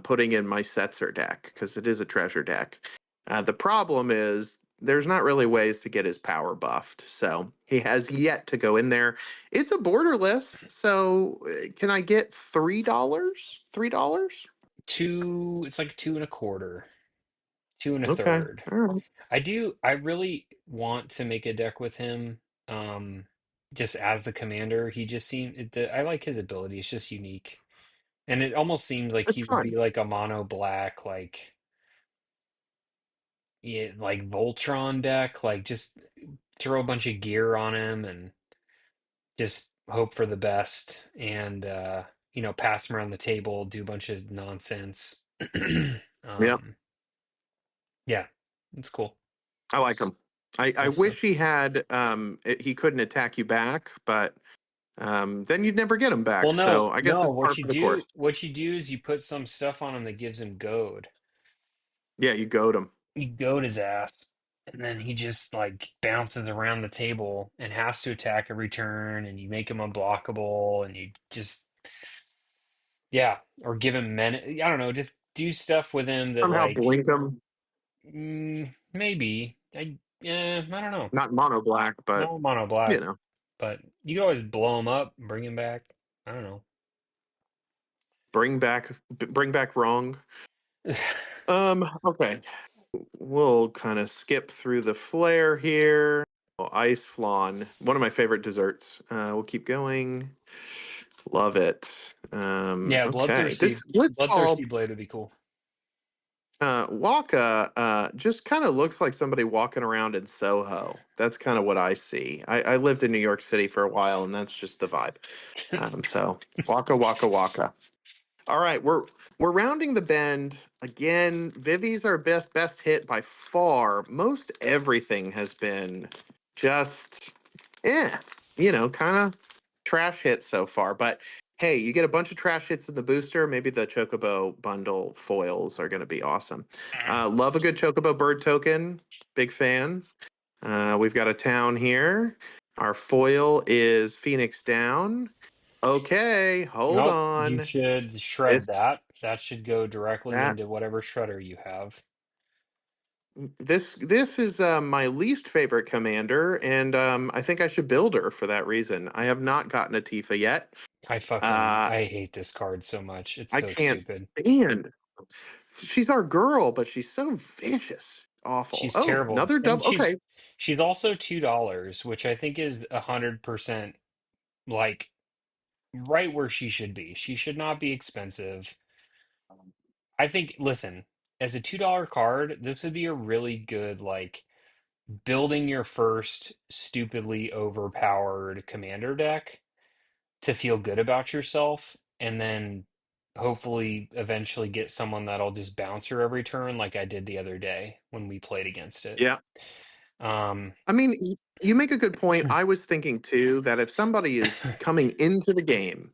putting in my Setzer deck because it is a treasure deck. The problem is there's not really ways to get his power buffed. So he has yet to go in there. It's a borderless. So can I get $3? $3? It's like two and a quarter, two and a Okay. third. All right. I really want to make a deck with him. Um, just as the commander, he just I like his ability. It's just unique. And it almost seemed like It's he would fine. be like a mono black, like yeah, like Voltron deck, like just throw a bunch of gear on him and just hope for the best and pass him around the table, do a bunch of nonsense. Yeah. um yeah, it's cool. I like him. I Cool stuff. wish he had he couldn't attack you back, but then you'd never get him Well, back. So no, I guess no, it's par for the course. what you do is you put some stuff on him that gives him goad. Yeah, you goad him. You goad his ass, and then he just like bounces around the table and has to attack every turn, and you make him unblockable, and you just yeah, or give him men. I don't know, just do stuff with him that Somehow like blink him. maybe I don't know. Not mono black, but No mono you black, know, but you can always blow him up, bring him back. I don't know. bring back wrong. Okay. We'll kind of skip through the flare here. Oh, ice flan, one of my favorite desserts. We'll keep going. Love it. Yeah, Okay. This Blitzball bloodthirsty blade would be cool. Waka just kind of looks like somebody walking around in Soho. That's kind of what I see. I lived in New York City for a while, and that's just the vibe. So Waka Waka Waka. All right, we're rounding the bend again. Vivi's our best hit by far. Most everything has been just kind of trash hits so far. But hey, you get a bunch of trash hits in the booster. Maybe the Chocobo bundle foils are going to be awesome. Love a good Chocobo bird token. Big fan. We've got a town here. Our foil is Phoenix Down. Okay, hold Nope, you on. should shred This that. That should go directly that into whatever shredder you have. this is my least favorite commander, and I think I should build her for that reason. I have not gotten a Tifa yet. Uh, I hate this card so much. It's I so can't stupid. stand she's our girl, but she's so vicious. Awful. She's Oh, terrible. another And double. Okay. she's also $2, which I think is 100% like right where she should be. She should not be expensive. I think, listen, as a $2 card, this would be a really good like building your first stupidly overpowered commander deck to feel good about yourself, and then hopefully eventually get someone that'll just bounce her every turn like I did the other day when we played against it. Yeah. Um, I mean, you make a good point. I was thinking too that if somebody is coming into the game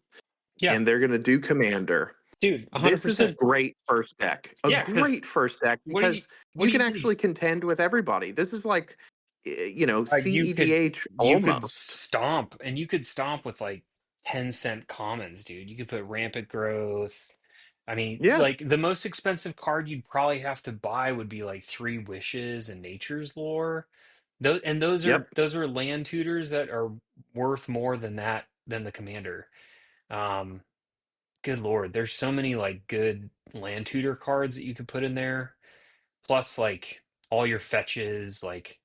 yeah, and they're going to do commander, dude, this is a 100%. great first deck. A Yeah, because great first deck what do you because what you do can you need? actually contend with everybody. This is like, You could CEDH you could almost. stomp, and you could stomp with like 10-cent commons, dude. You could put rampant growth. I mean, Yeah. like the most expensive card you'd probably have to buy would be like Three Wishes and Nature's Lore. Yep. Those are land tutors that are worth more than that than the commander. Um, Good Lord, there's so many like good land tutor cards that you could put in there. Plus like all your fetches, like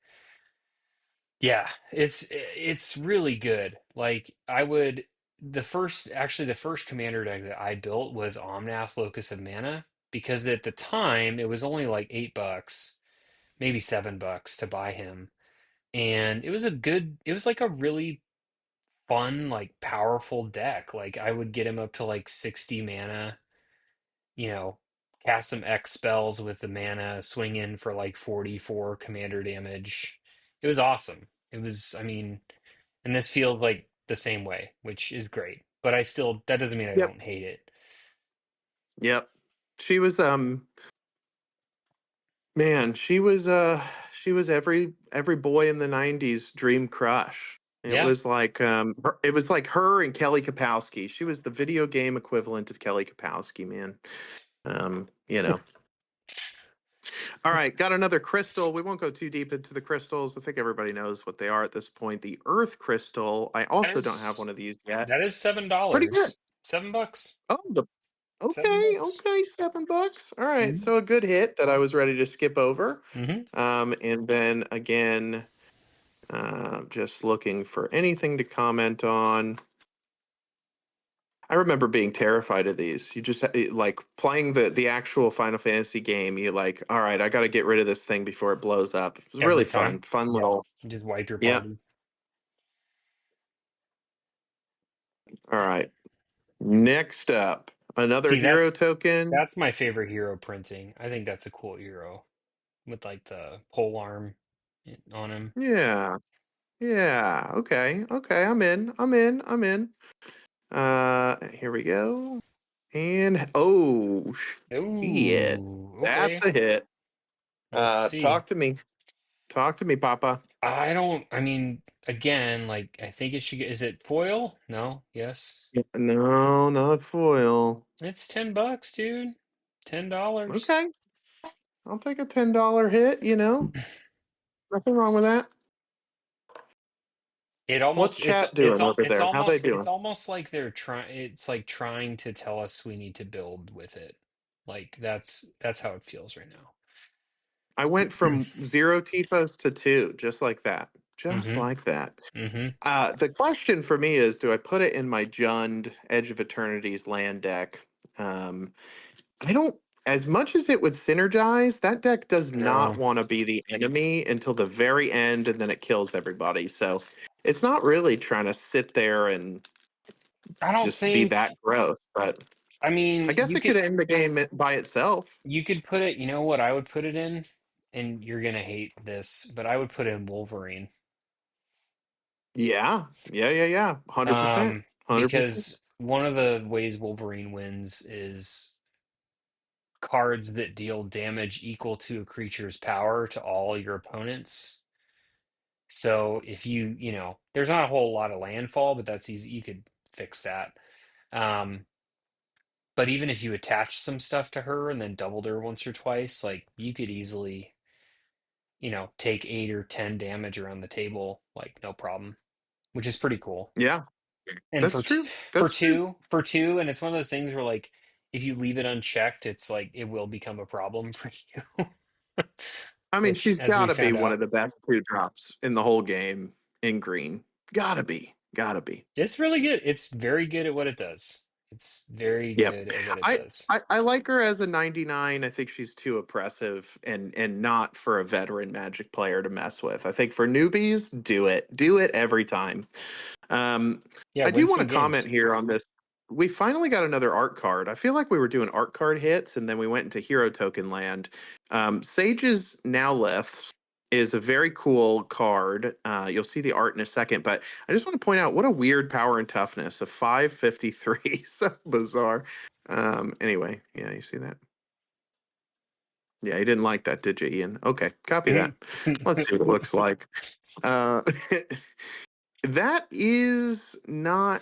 yeah, it's really good. Like I would the first commander deck that I built was Omnath Locus of Mana because at the time it was only like $8, maybe $7 to buy him. And it was like a really fun, like powerful deck. Like I would get him up to like 60 mana, you know, cast some X spells with the mana, swing in for like 44 commander damage. It was awesome. It was, I mean, and this feels like the same way, which is great. But that doesn't mean I Yep. don't hate it. Yep. She was man, she was every boy in the 90s dream crush. Yeah. It was like her and Kelly Kapowski. She was the video game equivalent of Kelly Kapowski, man. You know. All right, got another crystal. We won't go too deep into the crystals. I think everybody knows what they are at this point. The Earth crystal. I That also don't have is one of these yet. that is seven Pretty good. dollars. $7. Oh, Seven okay, bucks. okay, $7. All right, Mm-hmm. so a good hit that I was ready to skip over. Mm-hmm. And then again, just looking for anything to comment on. I remember being terrified of these. Like playing the actual Final Fantasy game. You like, all right, I got to get rid of this thing before it blows up. It was really Every fun, time. fun Yeah. little. You just wipe your Yeah. party. All right. Next up, another See, hero token. that's my favorite hero printing. I think that's a cool hero with like the pole arm on him. Yeah. Yeah. Okay. Okay. I'm in. I'm in. I'm in. Here we go. And oh shit, Ooh, that's okay. a hit. Let's see. Talk to me. Talk to me, Papa. I mean, again, like, I think it should get, is it foil? No, yes. No, not foil. It's $10, dude. $10. Okay, I'll take a $10 hit. Nothing wrong with that. What's chat doing over there? How they It's doing? almost like it's like trying to tell us we need to build with it. Like that's how it feels right now. I went from zero tifos to two, just like that. Just Mm-hmm. like that. Mm-hmm. The question for me is, do I put it in my Jund Edge of Eternity's land deck? Um, I don't. As much as it would synergize, that deck does not No. want to be the enemy until the very end, and then it kills everybody. So it's not really trying to sit there and I don't just be think that gross. But I I mean guess it could end the game by itself. you could put it, you know what I would put it in? And you're gonna hate this, but I would put in Wolverine. Yeah, yeah, yeah, yeah. 100%, 100%. Because one of the ways Wolverine wins is cards that deal damage equal to a creature's power to all your opponents. So if there's not a whole lot of landfall, but that's easy. You could fix that. Um, but even if you attach some stuff to her and then doubled her once or twice, like you could easily, take 8 or 10 damage around the table, like no problem, which is pretty cool. Yeah, And that's for t true. That's true. for two, and it's one of those things where like if you leave it unchecked, it's like it will become a problem for you. I mean, Which, she's as we gotta be found one out, of the best 2 drops in the whole game in green. Gotta be, gotta be. it's really good. It's very good at what it does. It's very Yep. good at what it I does. I like her as a 99. I think she's too oppressive and not for a veteran Magic player to mess with. I think for newbies, do it. Do it every time. Um, Yeah, I do win want to some comment games. here on this. We finally got another art card. I feel like we were doing art card hits and then we went into hero token land. Sage's Now Liths is a very cool card. You'll see the art in a second, but I just want to point out what a weird power and toughness of 553. So bizarre. Anyway, yeah, you see that? Yeah, you didn't like that, did you, Ian? Okay, copy that. Let's see what it looks like. Uh, That is not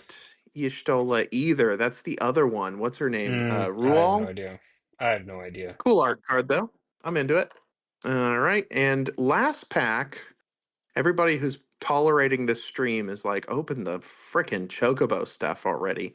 Y'shtola either. That's the other one. What's her name? I have no Rual? idea. I have no idea. Cool art card, though. I'm into it. All right. And last pack, everybody who's tolerating this stream is like, open the frickin' Chocobo stuff already.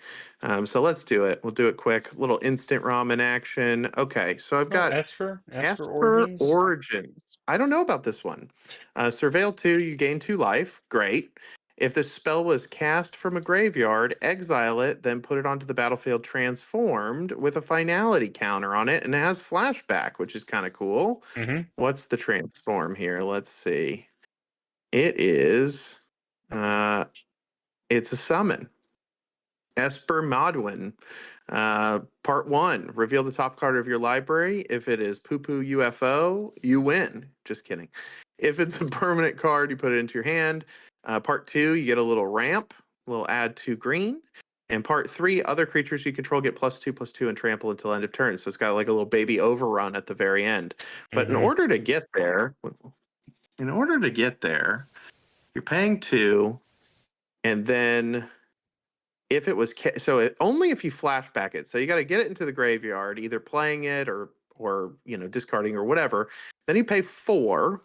So let's do it. We'll do it quick. Little instant ramen action. Okay. So I've Oh, got Esper Esper Origins. Origins. I don't know about this one. Surveil 2, you gain 2 life. Great. If the spell was cast from a graveyard, exile it, then put it onto the battlefield transformed with a finality counter on it, and it has flashback, which is kind of cool. Mm-hmm. What's the transform here? Let's see. It is uh it's a summon. Esper Modwin. Part 1. Reveal the top card of your library. If it is Poo Poo UFO, you win. Just kidding. If it's a permanent card, you put it into your hand. Part 2, you get a little ramp. We'll add 2 green. And part 3, other creatures you control get +2/+2 and trample until end of turn. So it's got like a little baby overrun at the very end. But Mm-hmm. in order to get there, you're paying 2, and then if it was only if you flashback it. So you got to get it into the graveyard, either playing it or discarding or whatever. Then you pay 4,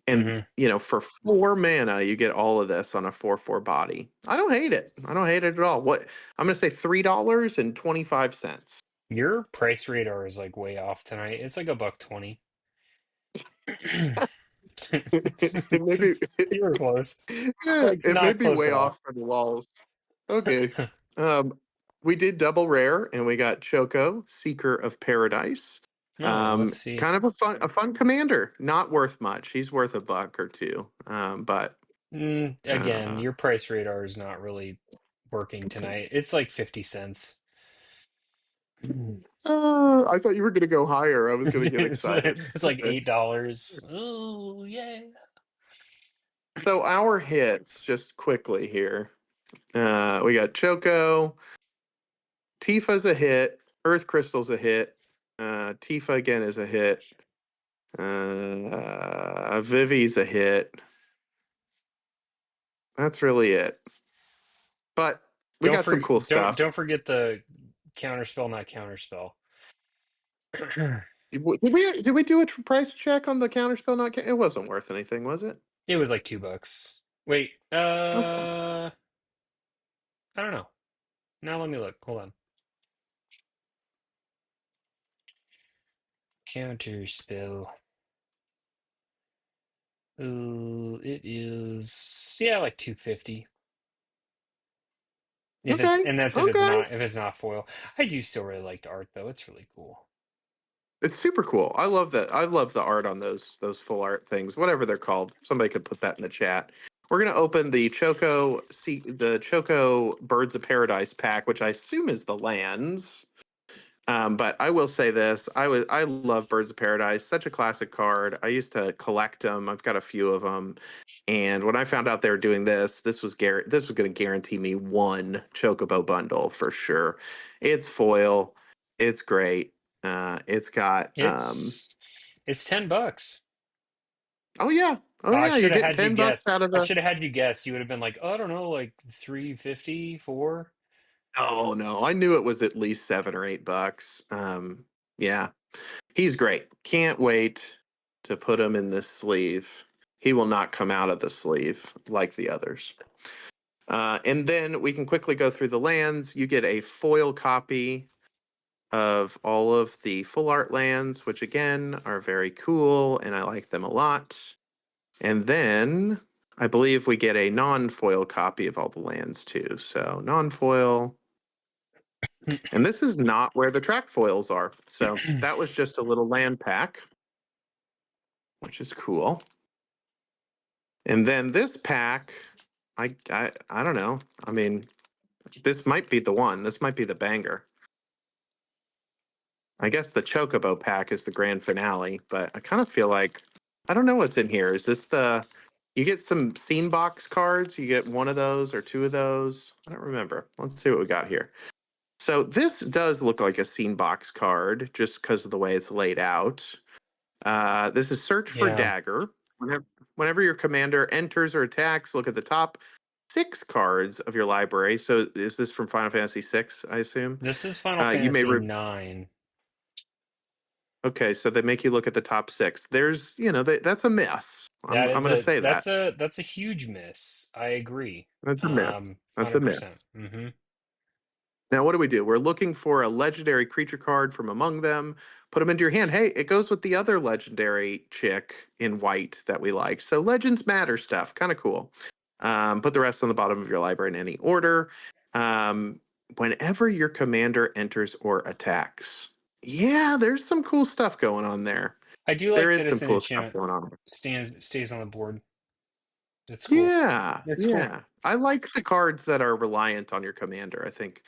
and Mm-hmm. for 4 mana you get all of this on a 4/4 body. I don't hate it. I don't hate it at all. What I'm going to say $3.25. Your price radar is like way off tonight. It's like $1.20. It may be You were close. yeah, Like it may not be close way at all. off from the walls. Okay. Um, we did double rare, and we got Choco, Seeker of Paradise. Oh, let's see. Kind of a fun commander. Not worth much. He's worth a buck or two. But Again, uh, your price radar is not really working okay. tonight. It's like 50 cents. I thought you were gonna go higher. I was gonna get excited. It's like Okay. $8. Oh, yeah. So our hits, just quickly here. We got Choco. Tifa's a hit. Earth Crystal's a hit. Tifa again is a hit. Vivi's a hit. That's really it. But we Don't got some forget cool don't stuff. don't forget the counterspell, not counterspell. Did we do a price check on the counterspell? Not it wasn't worth anything, was it? It was like $2. Wait, Okay. I don't know. Now let me look. Hold on. Counterspell. It is yeah, like 250. If it's Okay. and that's Okay. if it's not foil. I do still really like the art though. It's really cool. It's super cool. I love that. I love the art on those full art things, whatever they're called. Somebody could put that in the chat. We're gonna open the Choco Birds of Paradise pack, which I assume is the lands. But I will say this: I love Birds of Paradise, such a classic card. I used to collect them. I've got a few of them, and when I found out they were doing this was going to guarantee me one Chocobo bundle for sure. It's foil. It's great. It's got It's it's $10. oh yeah, oh I yeah. You should have get had you $10 guess. out of I the. should have had you guess. You would have been like, oh, I don't know, like 350, 4. Oh no, I knew it was at least $7 or $8. Yeah, he's great. Can't wait to put him in this sleeve. He will not come out of the sleeve like the others. And then we can quickly go through the lands. You get a foil copy of all of the full art lands, which again are very cool and I like them a lot. And then I believe we get a non-foil copy of all the lands too. So non-foil. And this is not where the track foils are. So that was just a little land pack, which is cool. And then this pack, I don't know. I mean, this might be the one. This might be the banger. I guess the Chocobo pack is the grand finale, but I kind of feel like I don't know what's in here. Is this the you get some scene box cards? You get one of those or two of those? I don't remember. Let's see what we got here. So this does look like a scene box card just because of the way it's laid out. This is Search for Yeah, Dagger. Whenever your commander enters or attacks, look at the top six cards of your library. So is this from Final Fantasy VI, I assume? this is Final You may Fantasy 9. Okay, so they make you look at the top six. There's, that's a miss. I'm That I'm is going to say that. that's a huge miss. I agree. That's a miss. That's a miss. 100%. Mm-hmm. Now, what do? We're looking for a legendary creature card from among them. Put them into your hand. Hey, it goes with the other legendary chick in white that we like. So legends matter stuff. Kind of cool. Put the rest on the bottom of your library in any order. Um, Whenever your commander enters or attacks. Yeah, there's some cool stuff going on there. I do There like is that some it's an cool stuff enchantment. going on. Stays on the board. It's cool. Yeah, It's cool. yeah. I like the cards that are reliant on your commander. I think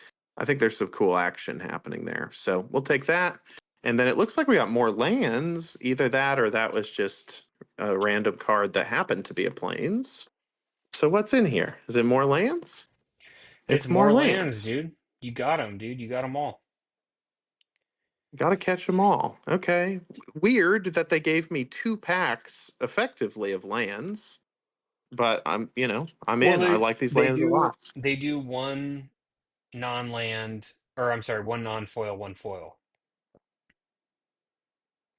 there's some cool action happening there. So we'll take that. And then it looks like we got more lands. Either that or that was just a random card that happened to be a plains. So what's in here? Is it more lands? It's It's more more lands, lands. dude. You got them, dude. You got them all. Gotta catch them all. Okay. Weird that they gave me two packs effectively of lands, but I'm Well, in. I like these lands a lot. they do one non-land, or I'm sorry, one non-foil, one foil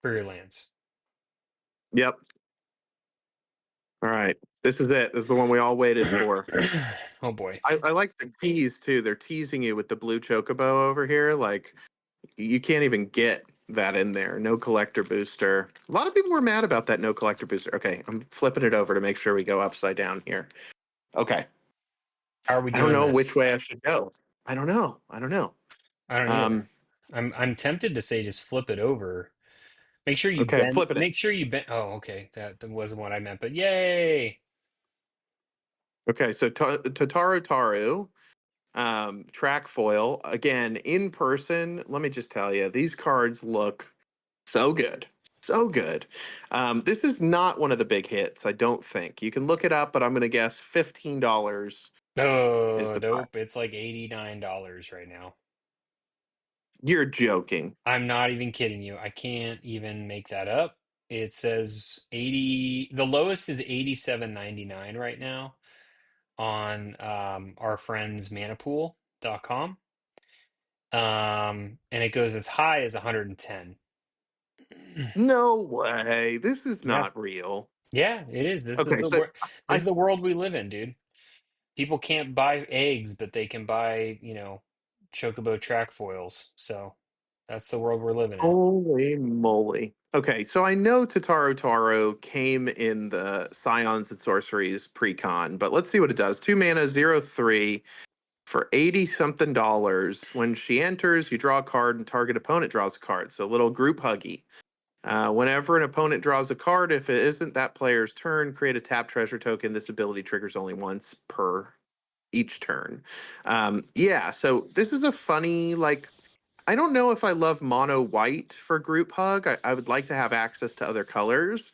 for your lands. Yep. All right. This is it. This is the one we all waited for. Oh boy. I like the tease too. They're teasing you with the blue chocobo over here. Like you can't even get that in there. No collector booster. A lot of people were mad about that no collector booster. Okay, I'm flipping it over to make sure we go upside down here. Okay. How are we I don't doing know this? which way I should go. I don't know. I don't know. I don't either. Um, I'm tempted to say just flip it over. okay, I'm flipping it. Make sure you bend. Oh, okay. That wasn't what I meant, but yay. Okay, so Totaro Taru, track foil again in person. Let me just tell you, these cards look so good. So good. This is not one of the big hits, I don't think. You can look it up, but I'm going to guess $15 is Oh, the price. nope. It's like $89 right now. You're joking. I'm not even kidding you. I can't even make that up. It says 80, the lowest is 87.99 right now on our friends manapool.com. And it goes as high as 110. No way. This is Yeah. not real. Yeah, it is. Okay, so This I is the world we live in, dude. People can't buy eggs, but they can buy, Chocobo track foils. So that's the world we're living in. holy moly. Okay, so I know Totaro Taro came in the Scions and Sorceries pre-con, but let's see what it does. 2 mana, 0/3 for 80 something dollars. When she enters, you draw a card and target opponent draws a card. So a little group huggy. Whenever an opponent draws a card, if it isn't that player's turn, create a tap treasure token. This ability triggers only once per each turn. Yeah, so this is a funny, like, I don't know if I love mono white for group hug. I would like to have access to other colors,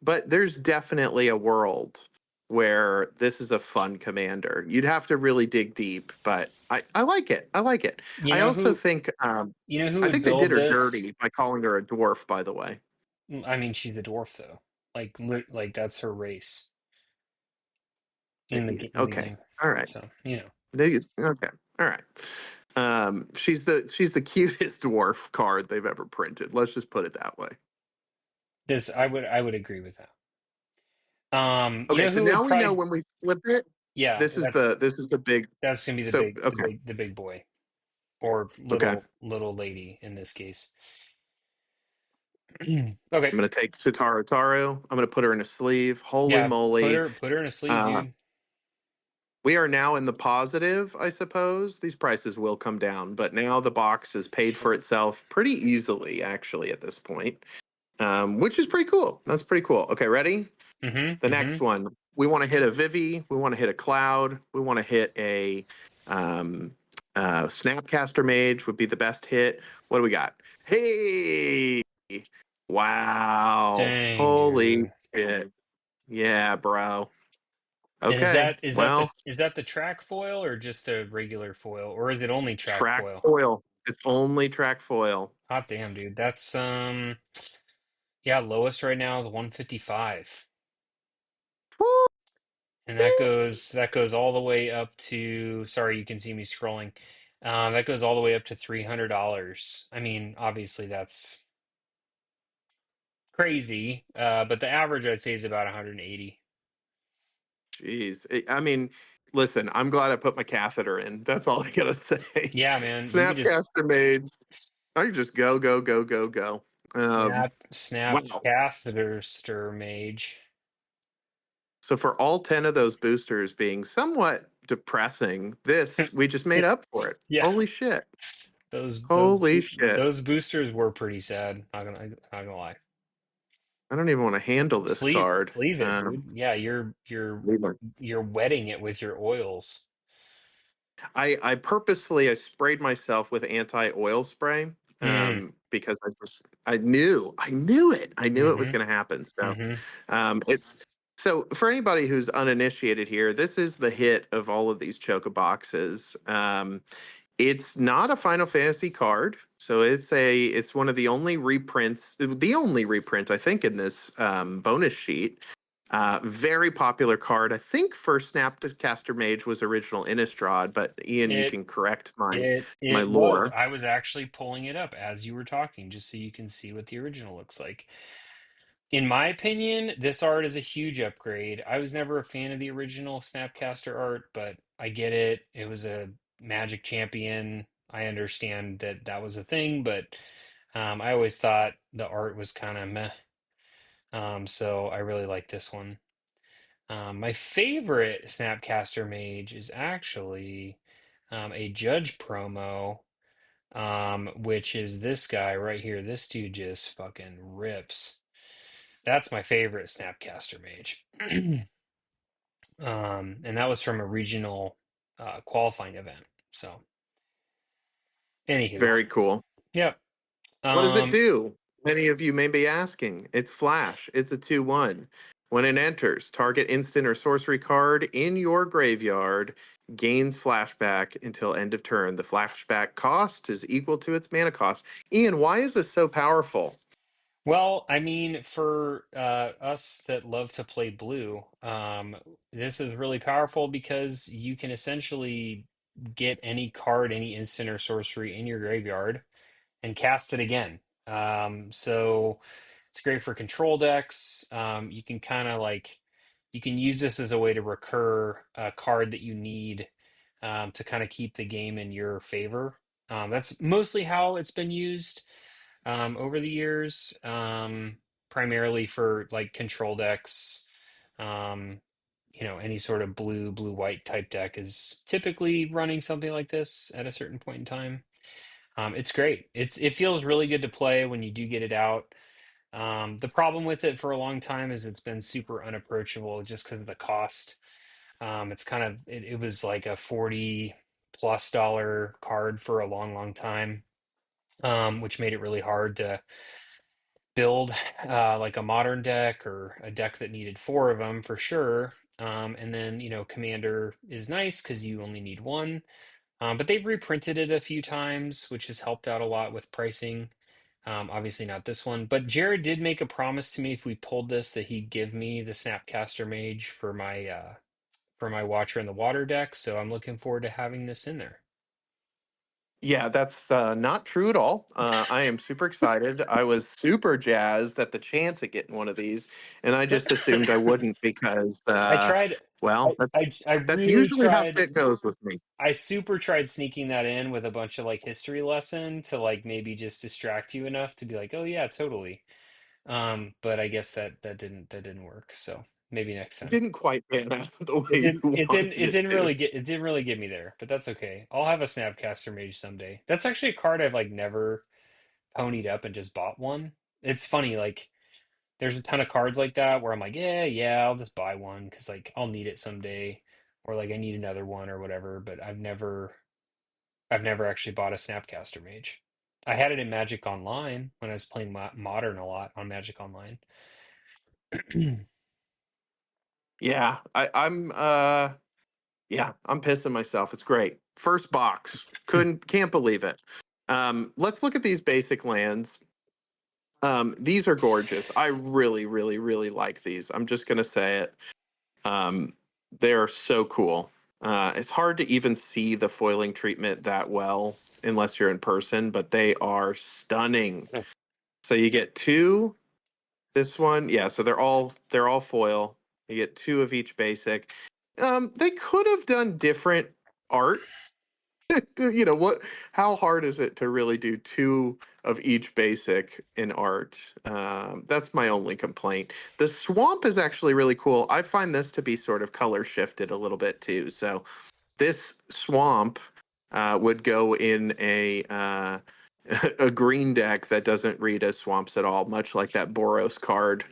but there's definitely a world where this is a fun commander. You'd have to really dig deep, but I like it. I like it. You I know also who think who I would think they did build her this? dirty by calling her a dwarf, by the way. I mean, she's a dwarf though. Like that's her race in the Okay. game. All right. So, Okay. All right. She's the cutest dwarf card they've ever printed. Let's just put it that way. this I would agree with that. You Okay, know so who would now we know probably when we flip it, yeah, this is the big that's gonna be so okay. the big boy. or Okay. little lady in this case. Okay. I'm gonna take Sutaru Taru. I'm gonna put her in a sleeve. Holy Yeah, moly. put her in a sleeve, Uh, dude. we are now in the positive, I suppose. These prices will come down, but now the box has paid for itself pretty easily, actually, at this point, which is pretty cool. That's pretty cool. Okay, ready? The Mm-hmm. Mm-hmm. next one, we want to hit a Vivi. We want to hit a Cloud. We want to hit a um, Snapcaster Mage would be the best hit. What do we got? Hey! Wow. Dang, Holy dude. shit. Yeah, bro. And is Okay. that is that Well, the track foil or just the regular foil, or is it only track track foil? foil. It's only track foil. Hot damn, dude. That's yeah, lowest right now is 155. Woo! And that goes all the way up to, sorry, you can see me scrolling. That goes all the way up to $300. I mean, obviously that's crazy, but the average I'd say is about 180. Jeez. I mean, listen, I'm glad I put my catheter in. That's all I gotta say. Yeah, man, you could just Snapcaster Mage. I just go, go, go, go, go. snap Wow. catheter stir mage. So for all 10 of those boosters being somewhat depressing, this we just made up for it. Yeah, Holy shit. those Holy shit. those boosters were pretty sad. Not gonna lie. I don't even want to handle this card. Sleeve it, dude. Yeah, you're wetting it with your oils. I purposefully I sprayed myself with anti-oil spray Mm, because I knew it was mm-hmm, going to happen. So mm-hmm. it's so for anybody who's uninitiated here, this is the hit of all of these Choco boxes. It's not a Final Fantasy card, so it's one of the only reprint I think in this bonus sheet. Very popular card. I think first Snapcaster Mage was original Innistrad, but Ian, you It can correct my it was. lore. I was actually pulling it up as you were talking, just so you can see what the original looks like. In my opinion, this art is a huge upgrade. I was never a fan of the original Snapcaster art, but I get it. It was a Magic champion. I understand that that was a thing, but I always thought the art was kind of meh. So I really like this one. My favorite Snapcaster mage is actually a Judge promo, which is this guy right here. This dude just fucking rips. That's my favorite Snapcaster mage. And that was from a regional qualifying event. So, anywho, Very cool. yep. What does it Um, do? Many of you may be asking. It's Flash. It's a 2/1. When it enters, target instant or sorcery card in your graveyard gains flashback until end of turn. The flashback cost is equal to its mana cost. Ian, why is this so powerful? well, I mean, for us that love to play blue, this is really powerful because you can essentially get any card, any instant or sorcery in your graveyard and cast it again. So it's great for control decks. You can kind of like you can use this as a way to recur a card that you need to kind of keep the game in your favor. That's mostly how it's been used over the years, primarily for like control decks. Um, any sort of blue white type deck is typically running something like this at a certain point in time. It's great. It feels really good to play when you do get it out. The problem with it for a long time is it's been super unapproachable just because of the cost. It was like a 40 plus dollar card for a long time, which made it really hard to build like a modern deck or a deck that needed four of them for sure. And then, Commander is nice because you only need one. But they've reprinted it a few times, which has helped out a lot with pricing. Obviously not this one, but Jared did make a promise to me if we pulled this that he'd give me the Snapcaster Mage for my Watcher in the Water deck. So I'm looking forward to having this in there. Yeah, that's not true at all. I am super excited. I was super jazzed at the chance at getting one of these, and I just assumed I wouldn't because, I tried. well, I that's really usually how tried. shit goes with me. I super tried sneaking that in with a bunch of like history lesson to like maybe just distract you enough to be like, oh yeah, totally. But I guess that didn't work. So maybe next It time. didn't quite pan out the It way didn't. you It didn't. wanted It it didn't to. really get. It didn't really get me there. But that's okay. I'll have a Snapcaster Mage someday. That's actually a card I've like never ponied up and just bought one. It's funny. Like there's a ton of cards like that where I'm like, yeah, yeah, I'll just buy one because like I'll need it someday, or like I need another one or whatever. But I've never actually bought a Snapcaster Mage. I had it in Magic Online when I was playing Modern a lot on Magic Online. Yeah, yeah, I'm pissing myself. It's great. First box. Can't believe it. Let's look at these basic lands. These are gorgeous. I really, really, really like these. I'm just gonna say it. Um, they're so cool. It's hard to even see the foiling treatment that well unless you're in person, but they are stunning. So you get two. This one, yeah. So they're all foil. You get two of each basic. They could have done different art. What? How hard is it to really do two of each basic in art? That's my only complaint. The swamp is actually really cool. I find this to be sort of color shifted a little bit too. So this swamp would go in a a green deck that doesn't read as swamps at all, much like that Boros card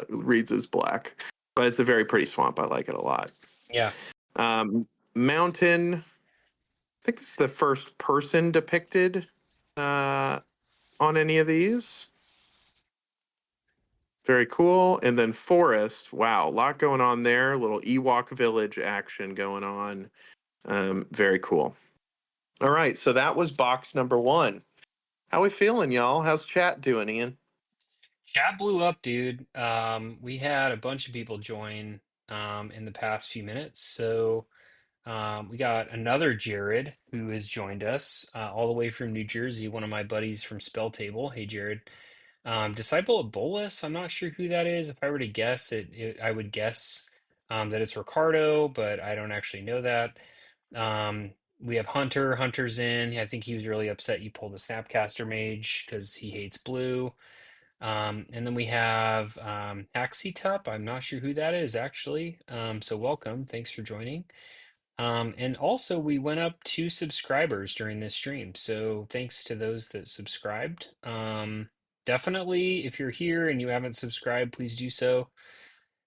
reads as black. But it's a very pretty swamp. I like it a lot. Yeah. Mountain. I think this is the first person depicted uh, on any of these. Very cool. And then forest. Wow, a lot going on there. Little Ewok village action going on. Very cool. All right, so that was box number one. How we feeling, y'all? How's chat doing, Ian? Chat blew up, dude. We had a bunch of people join in the past few minutes. So we got another Jared who has joined us all the way from New Jersey, one of my buddies from Spell Table. Hey, Jared. Disciple of Bolus, I'm not sure who that is. If I were to guess I would guess that it's Ricardo, but I don't actually know that. We have Hunter. Hunter's in. I think he was really upset you pulled the Snapcaster Mage because he hates blue. And then we have Axitup. I'm not sure who that is actually. So welcome. Thanks for joining. And also, we went up 2 subscribers during this stream. So thanks to those that subscribed. Definitely, if you're here and you haven't subscribed, please do so.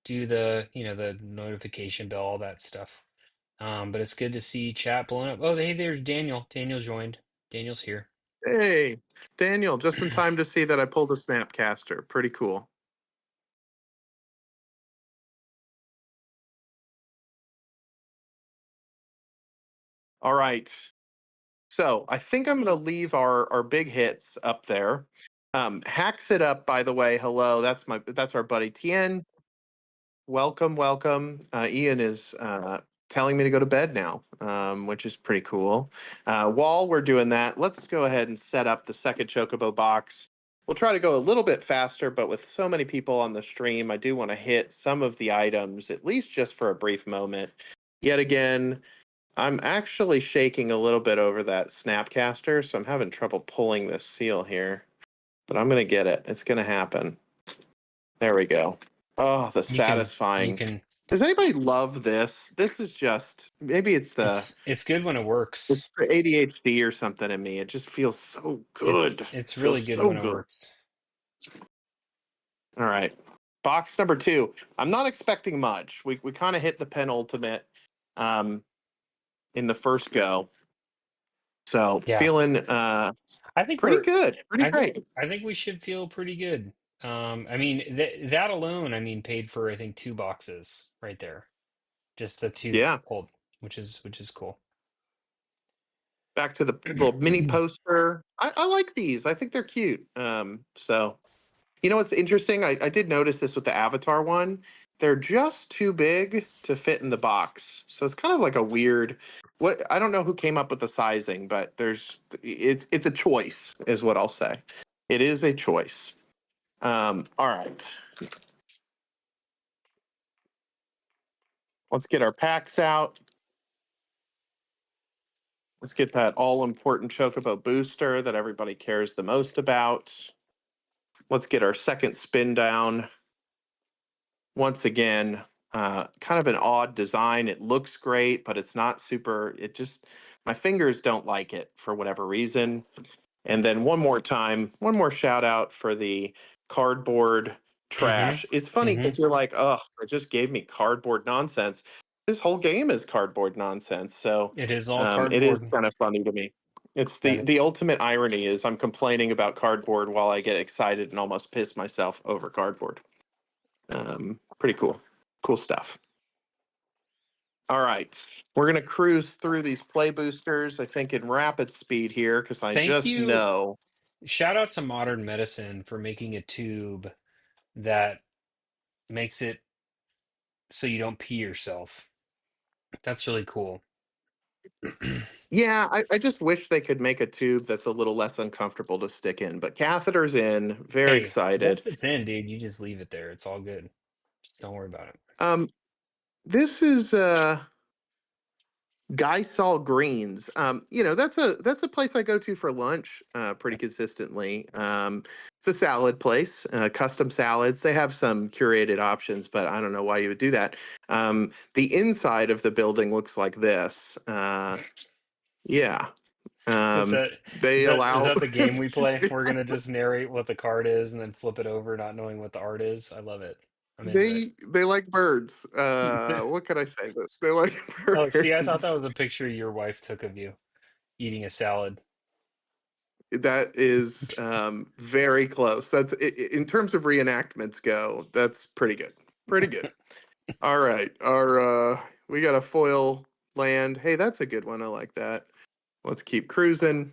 Do the notification bell, all that stuff. But it's good to see chat blowing up. Oh, hey, there's Daniel. Daniel joined. Daniel's here. Hey, Daniel, just in time to see that I pulled a Snapcaster. Pretty cool. All right. So I think I'm going to leave our big hits up there. Hacks it up, by the way. Hello, that's our buddy Tien. Welcome, welcome. Ian is telling me to go to bed now, which is pretty cool. While we're doing that, let's go ahead and set up the second Chocobo box. We'll try to go a little bit faster, but with so many people on the stream, I do want to hit some of the items, at least just for a brief moment. Yet again, I'm actually shaking a little bit over that Snapcaster, so I'm having trouble pulling this seal here. But I'm going to get it. It's going to happen. There we go. Oh, the You satisfying. can. Does anybody love this? This is just maybe It's good when it it's works. for ADHD or something in me. It just feels so good. It's Feels really good so when it good. works. All right. Box number two. I'm not expecting much. We kind of hit the penultimate um in the first go. So Yeah. feeling I think pretty we're good. Pretty I think great. I think we should feel pretty good. I mean that alone, I mean, paid for I think 2 boxes right there. Just the two Yeah. pulled, which is cool. Back to the little mini poster. I like these. I think they're cute. So you know what's interesting? I did notice this with the Avatar one. they're just too big to fit in the box. So it's kind of like a weird what I don't know who came up with the sizing, but it's a choice is what I'll say. It is a choice. All right. Let's get our packs out. Let's get that all important Chocobo booster that everybody cares the most about. Let's get our second spin down. Once again, kind of an odd design. It looks great, but it's not super. It just, my fingers don't like it for whatever reason. And then one more time, one more shout out for the cardboard Mm-hmm. trash. It's funny Mm-hmm. because you're like, oh, it just gave me cardboard nonsense. This whole game is cardboard nonsense. So It is all it is cardboard. kind of funny to me. It's That the is. ultimate irony is I'm complaining about cardboard while I get excited and almost piss myself over cardboard. Pretty cool. Cool stuff. All right. We're going to cruise through these play boosters, I think, in rapid speed here because I Thank just you. know. Shout out to modern medicine for making a tube that makes it so you don't pee yourself. That's really cool. Yeah, I just wish they could make a tube that's a little less uncomfortable to stick in, but catheters in, very Hey, excited. once it's in, dude, you just leave it there. It's all good. Just don't worry about it. Um, this is Guy Saul Greens. That's a place I go to for lunch pretty consistently. It's a salad place, custom salads. They have some curated options, but I don't know why you would do that. The inside of the building looks like this. Yeah, Is that they is allow that the game we play? We're gonna just narrate what the card is and then flip it over, not knowing what the art is. I love it. I'm into they like birds. it. What can I say? They like Oh, see, I thought that birds. was a picture your wife took of you eating a salad. That is very close. In terms of reenactments go. That's pretty good. Pretty good. All right, our we got a foil land. Hey, that's a good one. I like that. Let's keep cruising.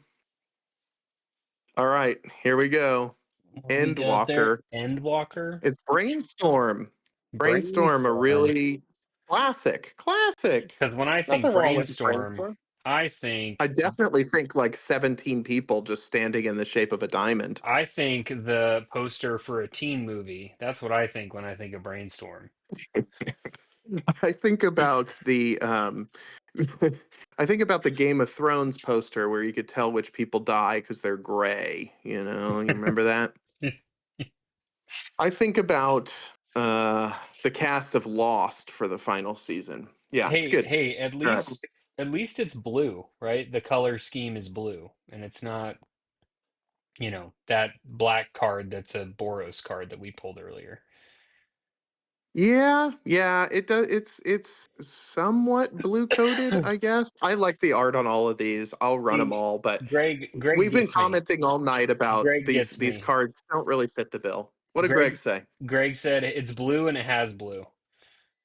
All right, here we go. What do we got there? Endwalker. Endwalker? It's Brainstorm. Brainstorm, a Brainstorm. really classic. Classic. Because when I think Nothing wrong with brainstorm, Brainstorm. I I think definitely think like 17 people just standing in the shape of a diamond. I think the poster for a teen movie. That's what I think when I think of brainstorm. I think about the I think about the Game of Thrones poster where you could tell which people die because they're gray. You remember that? I think about the cast of Lost for the final season. Yeah, it's Hey, good. hey, All right. at least it's blue, right? The color scheme is blue, and it's not, that black card that's a Boros card that we pulled earlier. Yeah, yeah, it does. It's somewhat blue coded, I guess. I like the art on all of these. I'll run them See, all, but Greg we've been gets me. commenting all night about Greg gets these me. cards don't really fit the bill. What did Greg Greg say? Greg said it's blue and it has blue.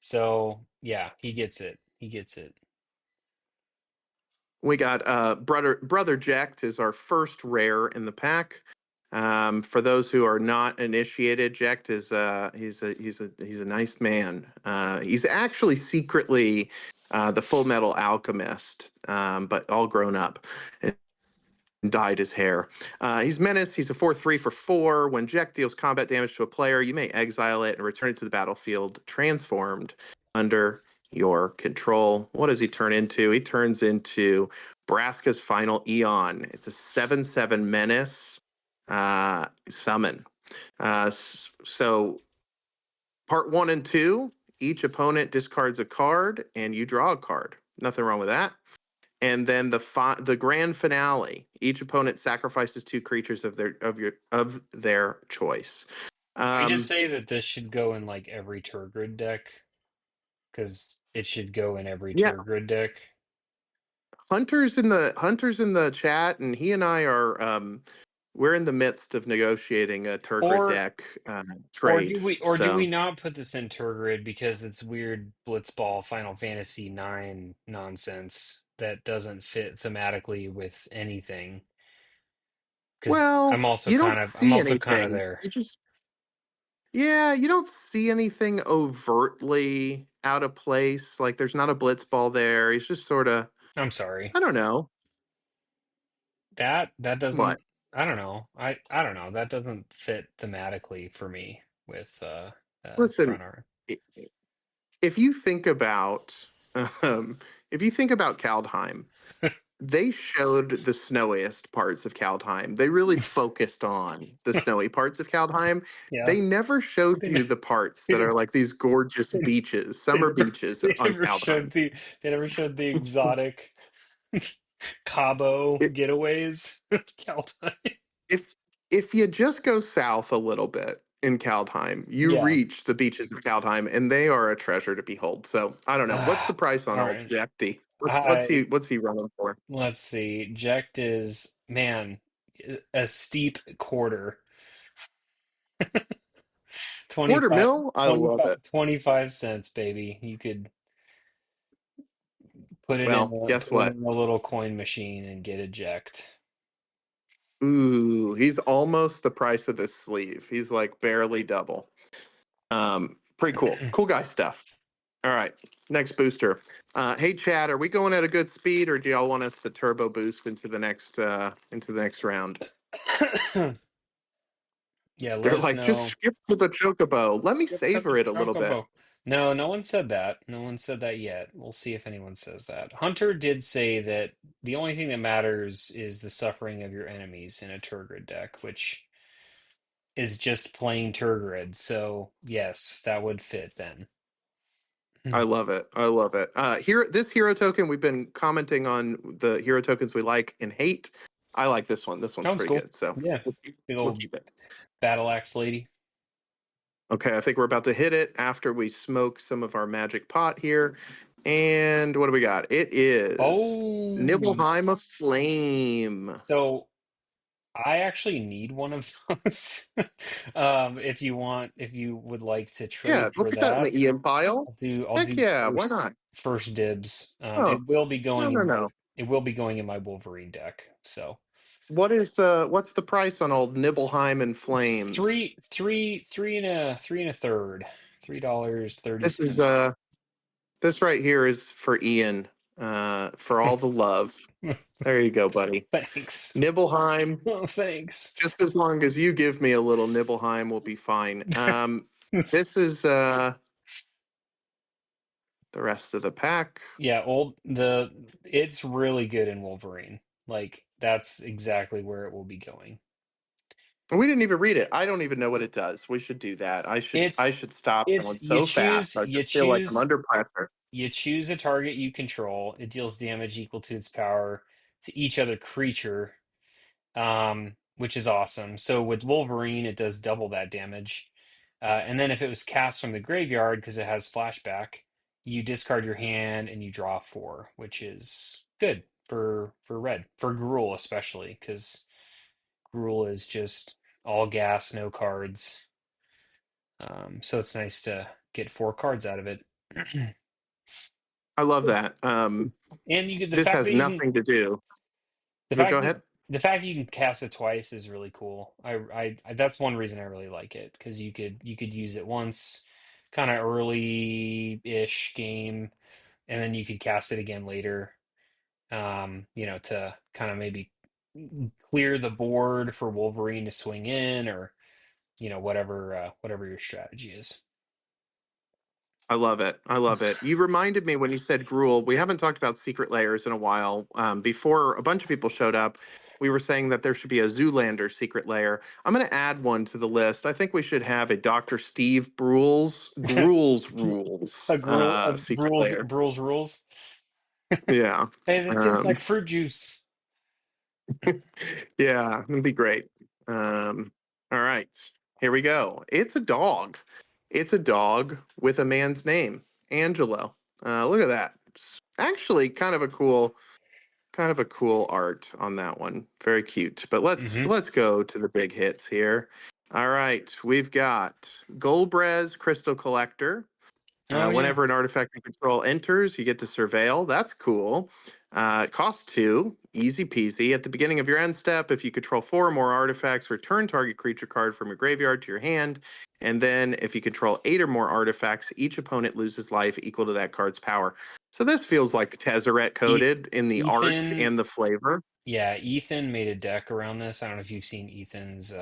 So, yeah, he gets it. He gets it. We got brother Jacked is our first rare in the pack. For those who are not initiated, Jacked is he's a nice man. He's actually secretly the Full Metal Alchemist, but all grown up. Dyed his hair. He's Menace. He's a 4/3 for 4. When Jack deals combat damage to a player, you may exile it and return it to the battlefield transformed under your control. What does he turn into? He turns into Braska's Final Eon. It's a 7/7 Menace summon. So part 1 and 2, each opponent discards a card and you draw a card. Nothing wrong with that. And then the grand finale, each opponent sacrifices 2 creatures of their choice. Can we just Um, say that this should go in like every Turgid deck? Because it should go in every yeah, Turgid deck. Hunter's in the chat, and he and I are we're in the midst of negotiating a Turgid Or deck trade. or do So we not put this in Turgid because it's weird Blitzball Final Fantasy 9 nonsense that doesn't fit thematically with anything? Because well, you don't I'm see also kind of anything. there. Yeah, you don't see anything overtly out of place. Like there's not a blitz ball there. He's just sort of, I'm sorry. I don't know. That What? doesn't, I don't know. I don't know. That doesn't fit thematically for me with Listen, front art. i- if you think about um, if you think about Kaldheim, they showed the snowiest parts of Kaldheim. They really focused on the snowy parts of Kaldheim. Yeah. They never showed They, you ne- the parts they that are never like these gorgeous they, beaches, they summer never beaches they on never showed Kaldheim. they never showed the exotic Cabo If getaways of Caldine. if if you just go south a little bit in Kaldheim, you Yeah. reach the beaches of Kaldheim, and they are a treasure to behold. So I don't know. What's the price on All old right. Jekty? I What's he running for? Let's see. Ject is, man, a steep quarter. Quarter 25, mil? I love 25, it. 25 cents, baby. You could Well, guess put it what? in a little coin machine and get eject. Ooh, he's almost the price of this sleeve. He's like barely double. Pretty cool. Cool guy stuff. All right, next booster. Hey Chad, are we going at a good speed, or do y'all want us to turbo boost into the next round? Yeah, let They're us like, just know. skip to the chocobo. Let me Skip to savor the it a little bit. Chocobo. No, no one said that. No one said that yet. We'll see if anyone says that. Hunter did say that the only thing that matters is the suffering of your enemies in a Turgid deck, which is just plain Turgid. So yes, that would fit then. I Hmm. love it. I love it. Here, this hero token. We've been commenting on the hero tokens we like and hate. I like this one. This one's Sounds pretty cool. good. So Yeah. Big we'll old keep it. battle axe lady. Okay, I think we're about to hit it after we smoke some of our magic pot here. And what do we got? It is Oh, Nibelheim of Flame. so I actually need one of those. If you would like to Yeah, trade go for put that in the that, Ian pile. I'll Heck do yeah, why not? first dibs. Oh, no, no, no. It will be going in my Wolverine deck. So What's the price on old Nibelheim and it's Flames? three and a third. $3 30 This is cents. this right here is for Ian. For all the love. There you go, buddy. Thanks. Nibelheim. Oh, thanks. Just as long as you give me a little Nibelheim, we'll be fine. This is the rest of the pack. Yeah, it's really good in Wolverine. Like that's exactly where it will be going. And we didn't even read it. I don't even know what it does. We should do that. I It's should stop going it's so fast. I just feel like I'm under pressure. you choose a target you control. It deals damage equal to its power to each other creature, which is awesome. So with Wolverine, it does double that damage. And then if it was cast from the graveyard because it has flashback, you discard your hand and you draw four, which is good for red, for Gruul especially, because Gruul is just all gas, no cards. So it's nice to get four cards out of it. I love that. And you get This has nothing to do. the But go fact that ahead. the fact you can cast it twice is really cool. That's one reason I really like it because you could use it once, kind of early-ish game, and then you could cast it again later. To kind of maybe clear the board for Wolverine to swing in, or whatever your strategy is. I love it. I love it. You reminded me when you said Gruul. We haven't talked about secret layers in a while. Before a bunch of people showed up, we were saying that there should be a Zoolander secret layer. I'm going to add one to the list. I think we should have a Dr. Steve Gruel's rules A secret layer. rules. Yeah. Hey, this tastes Um, like fruit juice. yeah, it'd be great. Um, all right, here we go. It's a dog. It's a dog with a man's name, Angelo. Look at that. Actually, kind of a cool art on that one. Very cute. But Hmm. let's go to the big hits here. All right, we've got Golbrez Crystal Collector, Oh yeah. Whenever an artifact you control enters, you get to surveil. That's cool. It costs two, easy peasy. At the beginning of your end step, if you control four or more artifacts, return target creature card from your graveyard to your hand. And then if you control eight or more artifacts, each opponent loses life equal to that card's power. So this feels like Tezzeret E- coded in the art Ethan, and the flavor. yeah, Ethan made a deck around this. I don't know if you've seen Ethan's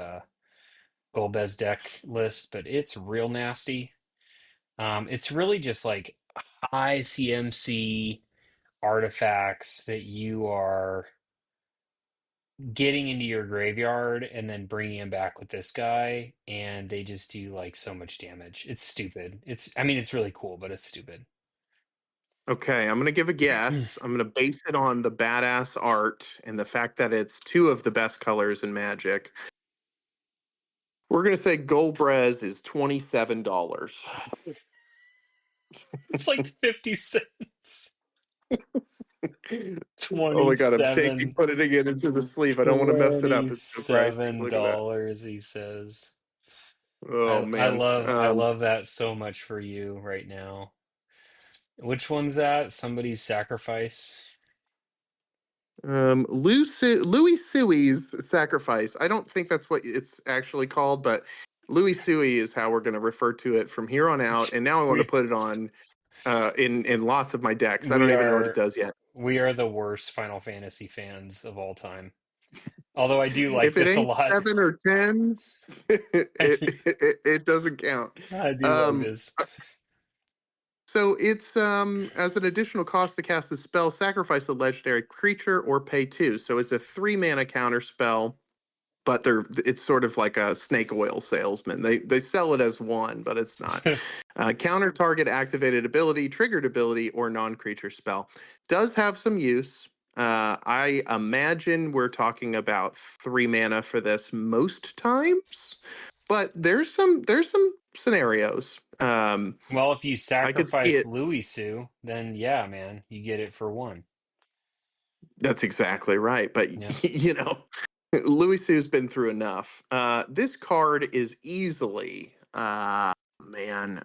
Golbez deck list, but it's real nasty. It's really just like high CMC artifacts that you are getting into your graveyard and then bringing them back with this guy, and they just do like so much damage. It's stupid. I mean, it's really cool, but it's stupid. Okay, I'm going to give a guess. I'm going to base it on the badass art and the fact that it's two of the best colors in Magic. We're going to say Golbrez is $27. It's like 50 cents. Oh my God, I'm shaking 27 putting it into the sleeve. I don't want to mess it up. It's so pricey. Look at that. $27, he says. Oh man. I love that so much for you right now. Which one's that? Somebody's sacrifice. Louis Suey's sacrifice. I don't think that's what it's actually called, but Louis Suey is how we're going to refer to it from here on out. And now I want to We put it on in lots of my decks. I we don't even know what it are does yet. we are the worst Final Fantasy fans of all time. Although I do like If it this a ain't lot. 7 or 10, I do, it doesn't count. I do like Um, this. so it's as an additional cost to cast the spell, sacrifice a legendary creature or pay two. So it's a 3 mana counter spell, but it's sort of like a snake oil salesman. They sell it as one, but it's not. Counter target activated ability, triggered ability, or non-creature spell. Does have some use. I imagine we're talking about 3 mana for this most times, but there's some scenarios. Well, if you I could see sacrifice it. Louis Sue, then yeah, man, you get it for one. That's exactly right. But Yeah. Louis Sue's been through enough. This card is easily, man,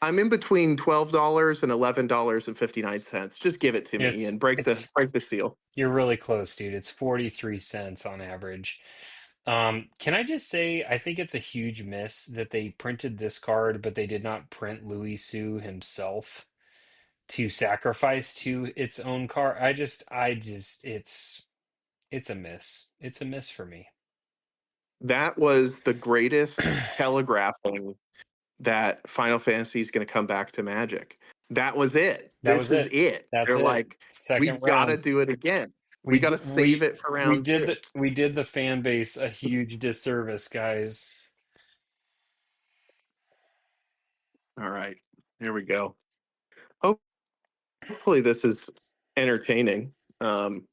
I'm in between $12 and $11.59. Just give it to me It's and break the it's break the seal. you're really close, dude. It's 43 cents on average. Can I just say, I think it's a huge miss that they printed this card, but they did not print Louis Sue himself to sacrifice to its own card. It's a miss. It's a miss for me. That was the greatest telegraphing that Final Fantasy is going to come back to Magic. That was it. That This was is it. it. That's They're it. like, we Second gotta round. do it again. We We gotta d- save it for round two. we did the fan base a huge disservice, guys. All right, here we go. Hopefully this is entertaining. Um,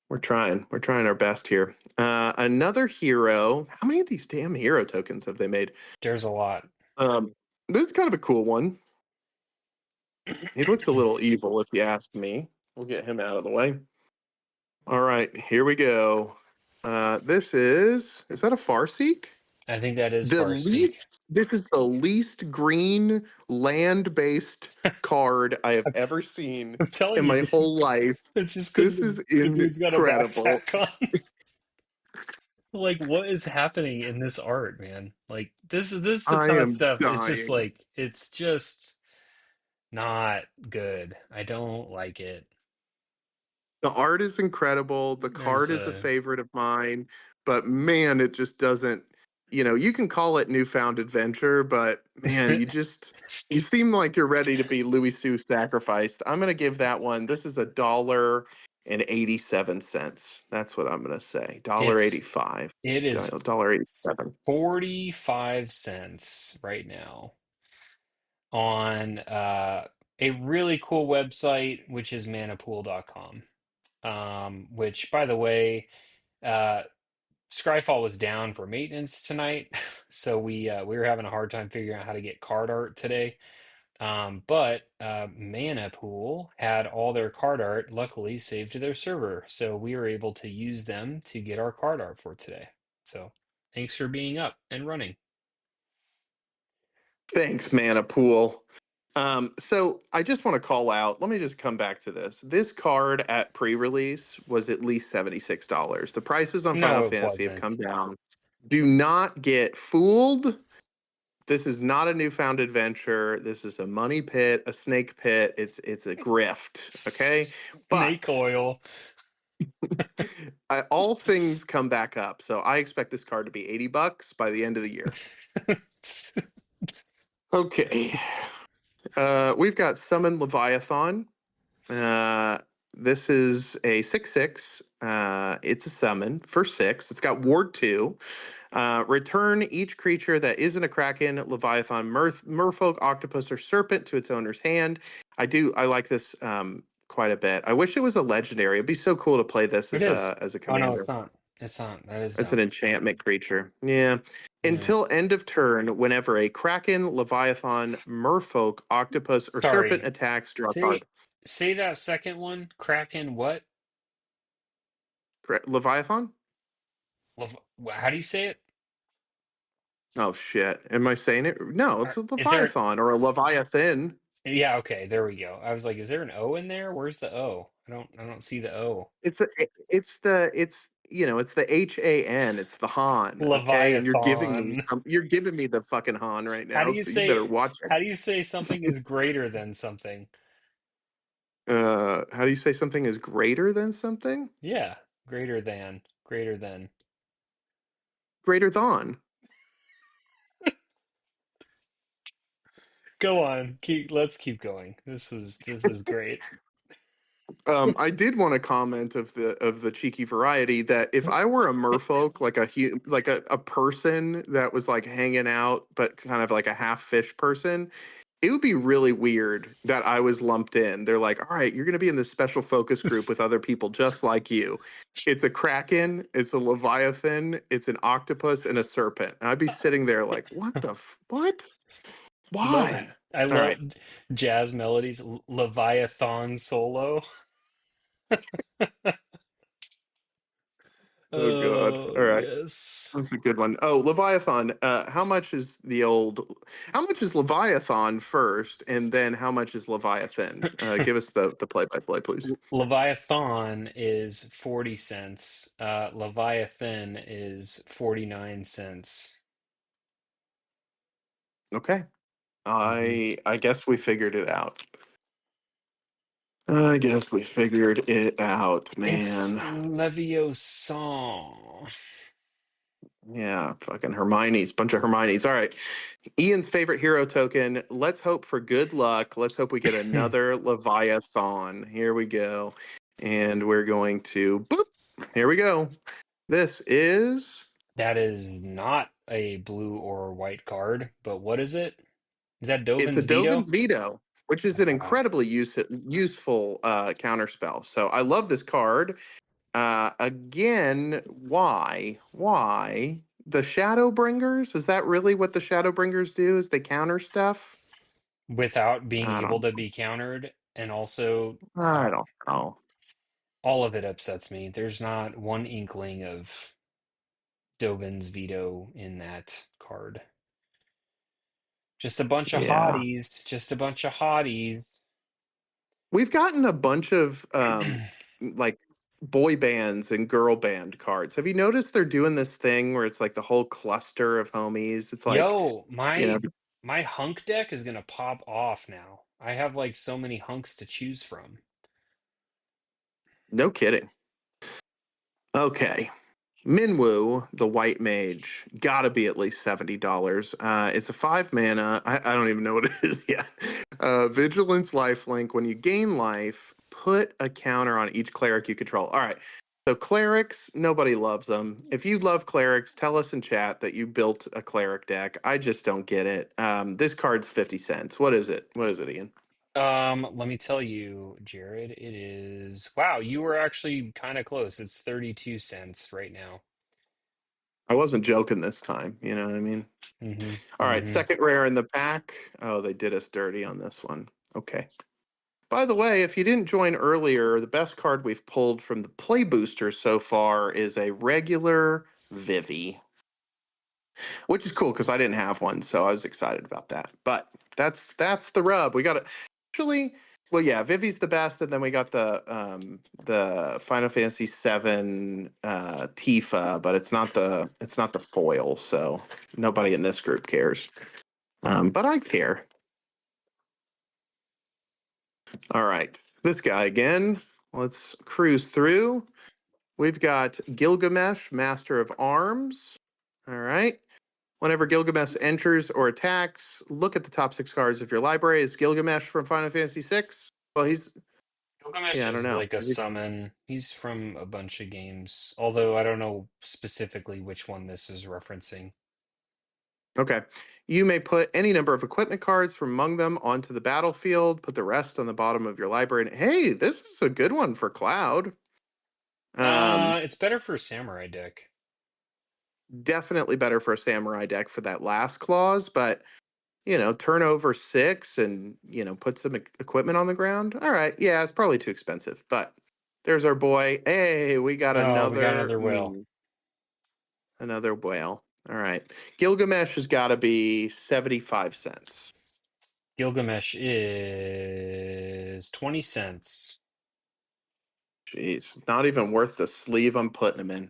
we're trying our best here. Another hero. How many of these damn hero tokens have they made? There's a lot. Um, this is kind of a cool one. He looks a little evil, if you ask me. We'll get him out of the way. All right, here we go. Is that a Farseek? I think that is The Farseek. least, this is the least green land-based card I have I'm, t- ever seen I'm telling in you, my dude. whole life. It's just because This is the dude's got a incredible. backpack on. Like, what is happening in this art, man? Like, this is the I kind of am stuff. It's just dying. like, it's just not good. I don't like it. The art is incredible. The There's card is a a favorite of mine, but man, it just doesn't, you can call it newfound adventure, but man, you seem like you're ready to be Louis Sue sacrificed. I'm gonna give that one. This is $1.87. That's what I'm gonna say. Dollar it's 85. it is Dollar 87. 45 cents right now on a really cool website, which is manapool.com. Which, by the way, uh, Scryfall was down for maintenance tonight, so we were having a hard time figuring out how to get card art today. But Mana Pool had all their card art luckily saved to their server, so we were able to use them to get our card art for today. So thanks for being up and running. Thanks, Mana Pool. So I just want to call out. Let me just come back to this. This card at pre-release was at least $76. The prices on Final No, it Fantasy have come wasn't. down. Do not get fooled. This is not a newfound adventure. This is a money pit, a snake pit. It's a grift. Okay, Snake but oil. all things come back up. So I expect this card to be $80 by the end of the year. Okay. We've got Summon Leviathan. Uh, this is a 6/6. It's a summon for 6. It's got Ward 2. Return each creature that isn't a Kraken, Leviathan, Merfolk, Octopus, or Serpent to its owner's hand. I like this quite a bit. I wish it was a legendary. It'd be so cool to play this It is. as a Oh no, commander. it's not. It's not. That is It's an dumb. enchantment creature. Yeah. Yeah. Until end of turn, whenever a Kraken, Leviathan, Merfolk, Octopus, or Serpent Sorry. attacks, draw a Say card. say that second one. Kraken what? Leviathan? How do you say it? Oh shit. Am I saying it? No, it's a Is there? Leviathan or a Leviathan. Yeah, okay, there we go. I was like, is there an O in there? Where's the O? I don't see the O. It's the HAN. It's the Han. Okay, and Leviathan. you're giving me the fucking Han right How do now. you So you better say watch how do you say something it. is greater than something? How do you say something is greater than something? Yeah, greater than. Greater than. Go on. Let's keep going. This is great. I did want to comment of the cheeky variety that if I were a merfolk, like a person that was like hanging out, but kind of like a half fish person, it would be really weird that I was lumped in. They're like, all right, you're going to be in this special focus group with other people just like you. It's a kraken, it's a leviathan, it's an octopus, and a serpent. And I'd be sitting there like, what? Lo- Why? I All love right. jazz melodies. Leviathan solo. Oh God. Oh, All right. yes. That's a good one. Oh, Leviathan. How much is Leviathan first, and then how much is Leviathan? Give us the play by play, please. Leviathan is 40 cents. Leviathan is 49 cents. Okay. Hmm. I guess we figured it out. I guess we figured it out, It's man. Leviosa. Yeah, fucking Hermione's, bunch of Hermione's. All right. Ian's favorite hero token. Let's hope for good luck. Let's hope we get another Leviathan. Here we go. And we're going to boop. Here we go. This is That is not a blue or white card, but what is it? Is that it's a Dovin's Dovin's Veto? Veto, which is an Ah, incredibly useful counter spell. So I love this card. Again, why the Shadowbringers? Is that really what the Shadowbringers do? Is they counter stuff? without being I able don't. to be countered, and also I don't know. all of it upsets me. There's not one inkling of Dovin's Veto in that card. Just a bunch of Yeah, hotties. Just a bunch of hotties. we've gotten a bunch of like boy bands and girl band cards. Have you noticed they're doing this thing where it's like the whole cluster of homies? It's like, Yo, you know, my hunk deck is gonna pop off now. I have like so many hunks to choose from. no kidding. Okay. Minwu, the white mage, gotta be at least $70. It's a 5 mana. I don't even know what it is yet. Vigilance lifelink. When you gain life, put a counter on each cleric you control. All right. So clerics, nobody loves them. If you love clerics, tell us in chat that you built a cleric deck. I just don't get it. This card's 50 cents. What is it? What is it, Ian? Let me tell you, Jared, it is wow, you were actually kind of close. It's 32 cents right now. I wasn't joking this time. You know what I mean? Hmm. All right, Hmm. second rare in the pack. Oh, they did us dirty on this one. Okay. By the way, if you didn't join earlier, the best card we've pulled from the play boosters so far is a regular Vivi. which is cool because I didn't have one, so I was excited about that. But that's the rub. We got to actually. Well, yeah, Vivi's the best, and then we got the Final Fantasy VII Tifa, but it's not the foil, so nobody in this group cares. But I care. All right, this guy again. Let's cruise through. We've got Gilgamesh, Master of Arms. All right. Whenever Gilgamesh enters or attacks, look at the top six cards of your library. Is Gilgamesh from Final Fantasy VI? Well, he's Gilgamesh yeah, I don't is know. like a summon. He's from a bunch of games, although I don't know specifically which one this is referencing. Okay. You may put any number of equipment cards from among them onto the battlefield. Put the rest on the bottom of your library. And, hey, this is a good one for Cloud. Um, It's better for a samurai deck. Definitely better for a samurai deck for that last clause, but turn over six and put some equipment on the ground. All right, yeah, it's probably too expensive, but there's our boy. Hey, we got Oh, we got another another whale. meme, another whale. All right, Gilgamesh has got to be 75 cents. Gilgamesh is 20 cents. Jeez, not even worth the sleeve I'm putting him in.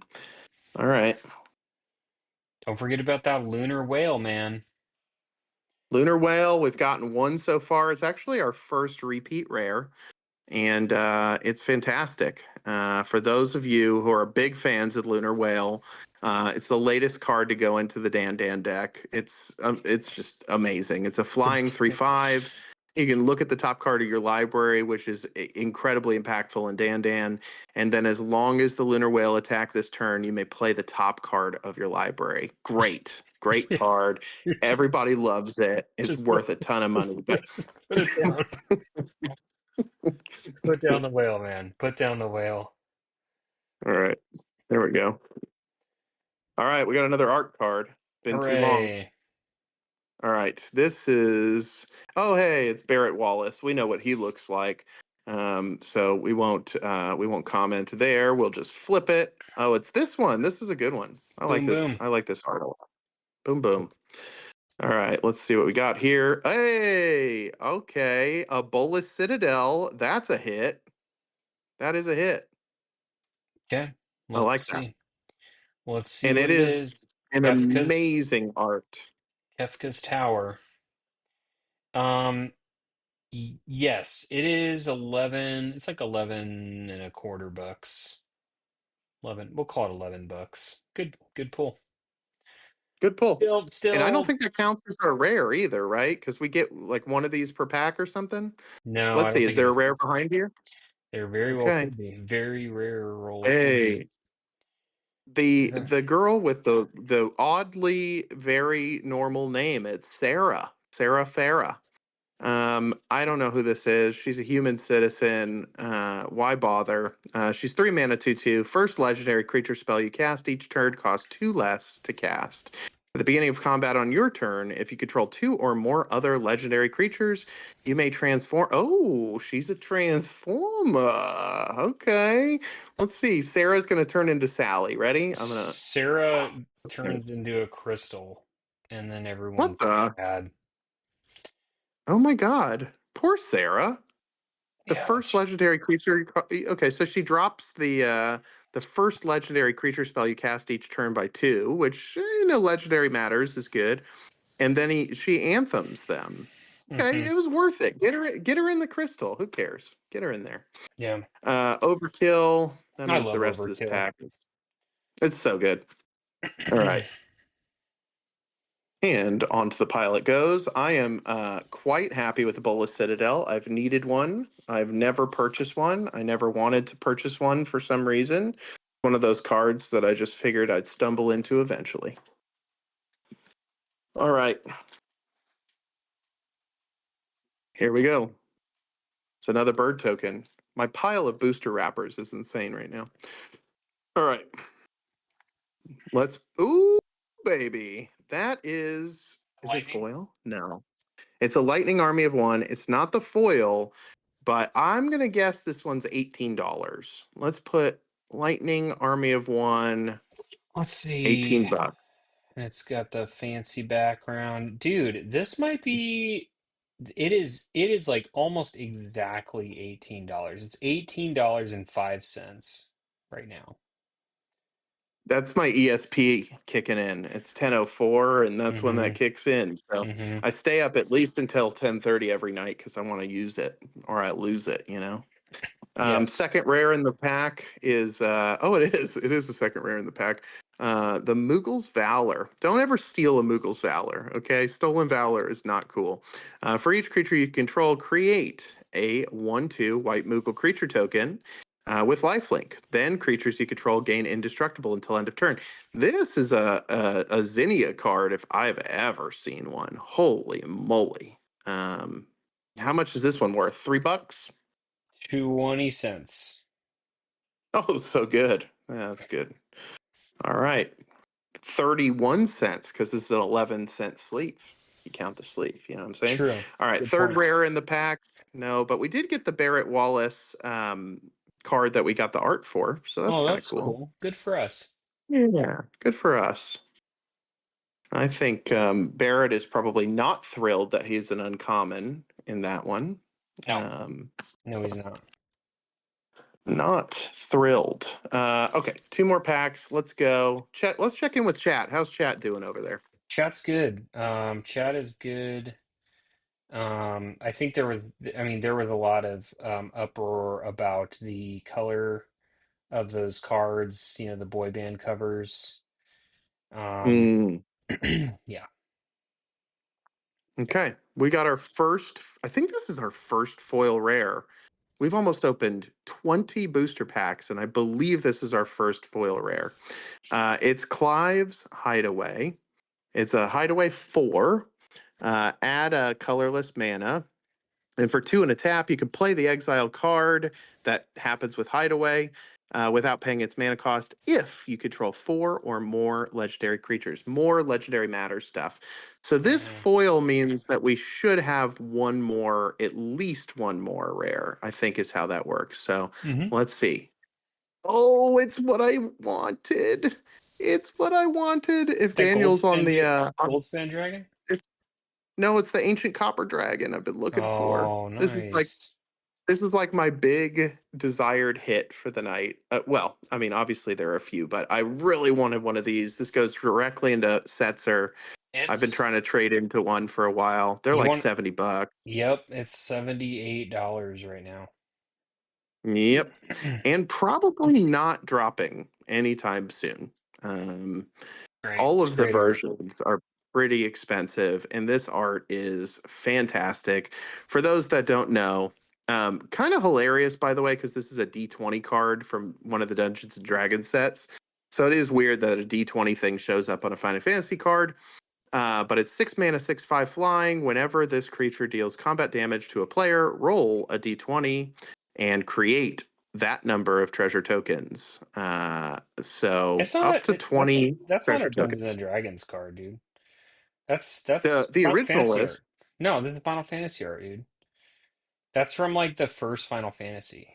All right, Don't forget about that lunar whale, man. lunar whale. We've gotten one so far. It's actually our first repeat rare. And it's fantastic. For those of you who are big fans of Lunar Whale, it's the latest card to go into the Dan Dan deck. It's just amazing. It's a flying 3/5. You can look at the top card of your library, which is incredibly impactful in Dan Dan. And then, as long as the Lunar Whale attack this turn, you may play the top card of your library. Great, great card. Just, Everybody loves it. It's just put, worth a ton of just money, put but put it down. Put down the whale, man. Put down the whale. all right, there we go. All right, we got another art card. Been too long. Hooray. All right, this is. Oh, hey, it's Barrett Wallace. We know what he looks like, so we won't comment there. We'll just flip it. Oh, it's this one. This is a good one. I like Boom, this. boom. I like this art a lot. Boom, boom. All right, let's see what we got here. Hey, okay, a Bolus Citadel. That's a hit. That is a hit. Okay, I let's like that, see. Let's see and what it it is is. an Kefka's amazing art. Kefka's Tower. Um, yes, it is 11. It's like 11 and a quarter bucks. 11. We'll call it 11 bucks. Good pull. Good pull. And I don't Still, think that counts as a rare either, right? Because we get like one of these per pack or something. no, I Let's see. don't Is think it there a is. rare behind here? There very well Okay. could be. Very rare roll could be. Hey, the Okay. the girl with the oddly very normal name. It's Sarah. Sarah Farah. I don't know who this is. She's a human citizen. Why bother? She's 3 mana, 2/2. First legendary creature spell you cast each turn costs two less to cast. At the beginning of combat on your turn, if you control two or more other legendary creatures, you may transform. Oh, she's a transformer. Okay. Let's see. Sarah's going to turn into Sally. Ready? I'm going Sarah to. turns into a crystal, and then What everyone's the? sad. Oh my God. Poor Sarah. The Yeah, first legendary creature. Okay, so she drops the first legendary creature spell you cast each turn by two, which legendary matters is good. And then she anthems them. Okay, hmm it was worth it. Get her in the crystal. Who cares? Get her in there. yeah. Overkill. That I means the love rest of this Overkill. pack. It's so good. All right. And onto the pile it goes. I am quite happy with the Bolas Citadel. I've needed one. I've never purchased one. I never wanted to purchase one for some reason. One of those cards that I just figured I'd stumble into eventually. All right, here we go. It's another bird token. My pile of booster wrappers is insane right now. All right, let's. Ooh, baby. That is it Lightning. foil? No. It's a lightning army of one. It's not the foil, but I'm gonna guess this one's $18. Let's put lightning army of one, Let's see. 18 bucks. And it's got the fancy background. Dude, this might be it is like almost exactly $18. It's $18.05 right now. That's my ESP kicking in. It's 10:04, and that's when that Mm-hmm. kicks in. So Mm-hmm. I stay up at least until 10:30 every night because I want to use it or I lose it. Yes. Second rare in the pack is it is the second rare in the pack. The Moogle's Valor. Don't ever steal a Moogle's Valor, okay? Stolen Valor is not cool. For each creature you control, create a 1/2 white Moogle creature token with lifelink. Then creatures you control gain indestructible until end of turn. This is a Zinnia card if I've ever seen one. Holy moly. Um, how much is this one worth? $3? 20 cents. Oh, so good. Yeah, that's good. All right. 31 cents because this is an 11-cent sleeve. You count the sleeve, you know what I'm saying? True. All right. Good Third point. rare in the pack. No, but we did get the Barrett Wallace card that we got the art for. So that's Oh, kind of that's cool. cool. Good for us. Yeah. Good for us. I think Barrett is probably not thrilled that he's an uncommon in that one. No, Um, no, he's not. Not thrilled. Okay, two more packs. Let's go. Chat. Let's check in with chat. How's chat doing over there? Chat's good. Chat is good. I think there was a lot of uproar about the color of those cards, the boy band covers. Um, Mm, yeah. okay, we got our first. I think this is our first foil rare. We've almost opened 20 booster packs, and I believe this is our first foil rare. It's Clive's Hideaway. It's a Hideaway 4. Add a colorless mana. And for 2 and a tap, you can play the exile card that happens with Hideaway without paying its mana cost if you control 4 or more legendary creatures, more legendary matter stuff. So this foil means that we should have one more, at least one more rare, I think is how that works. So Mm-hmm. let's see. Oh, it's what I wanted. It's what I wanted. If That Daniel's on the Goldspan Dragon? it's no, it's the ancient copper dragon I've been looking for. Oh, This is like nice. this was like my big desired hit for the night. Well, I mean, obviously there are a few, but I really wanted one of these. This goes directly into Setzer. I've been It's trying to trade into one for a while. They're you like want $70. Yep, it's $78 right now. Yep. And probably not dropping anytime soon. Um, Great. all It's of the great art. versions are pretty expensive, and this art is fantastic. For those that don't know, kind of hilarious, by the way, because this is a D20 card from one of the Dungeons and Dragons sets. So it is weird that a D20 thing shows up on a Final Fantasy card. But it's 6 mana, 6/5 flying. Whenever this creature deals combat damage to a player, roll a d20 and create that number of treasure tokens. So It's not up a to it, that's 20 that's not treasure a Dungeons tokens. and Dragons card, dude. That's The that's the Final original Fantasy is art. No, this is Final Fantasy art, dude. That's from like the first Final Fantasy.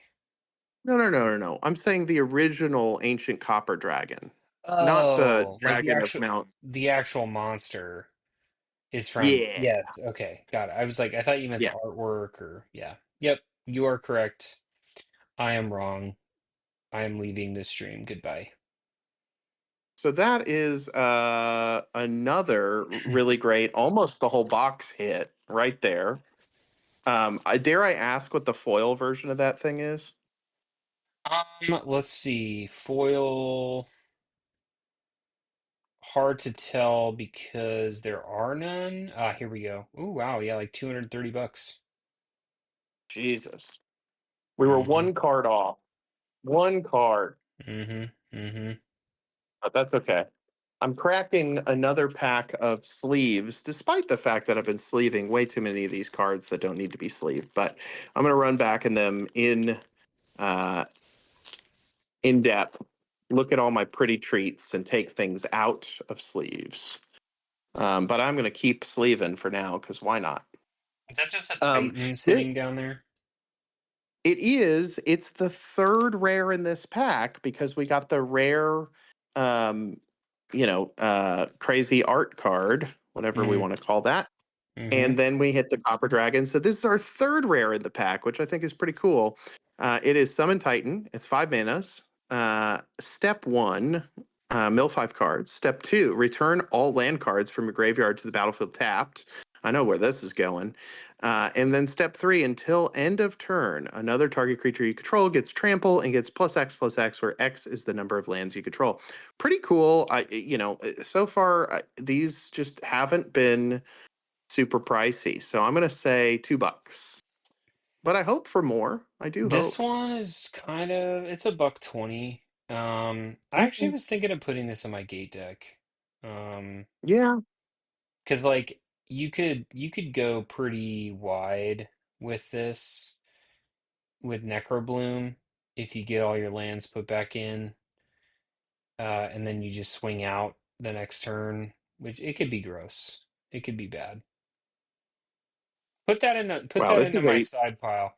no, no, no, no, no. I'm saying the original ancient copper dragon, not the Oh, like the dragon of actual Mount. the actual monster is from, Yeah, yes, okay, got it. I was like, I thought you meant the yeah. artwork or yeah. Yep, you are correct. I am wrong. I am leaving this stream. Goodbye. So that is another really great, almost the whole box hit right there. Dare I ask what the foil version of that thing is? Let's see. Foil, hard to tell because there are none. Here we go. Oh, wow, yeah, like 230 bucks. Jesus. We were Mm-hmm. one card off. One card. Mm-hmm. Mm-hmm. But that's okay. I'm cracking another pack of sleeves, despite the fact that I've been sleeving way too many of these cards that don't need to be sleeved. But I'm going to run back in them uh, in depth, look at all my pretty treats, and take things out of sleeves. But I'm going to keep sleeving for now because why not? Is that just a Um, Titan there, sitting down there? it is. It's the third rare in this pack because we got the rare um, crazy art card, whatever we Mm, want to call that. mm-hmm. And then we hit the Copper Dragon. So this is our third rare in the pack, which I think is pretty cool. It is Summon Titan. It's 5 manas. Step one, mill 5 cards. Step two, return all land cards from your graveyard to the battlefield tapped. I know where this is going. And then step three, until end of turn, another target creature you control gets trample and gets plus X, where X is the number of lands you control. Pretty cool. So far these just haven't been super pricey. So I'm going to say $2. But I hope for more. I do This hope. one is it's a $1.20. I actually Okay. was thinking of putting this in my gate deck. Um, Yeah. because like you could go pretty wide with this with Necrobloom if you get all your lands put back in, and then you just swing out the next turn, which it could be gross. It could be bad. Put Wow. that This into is my a, side pile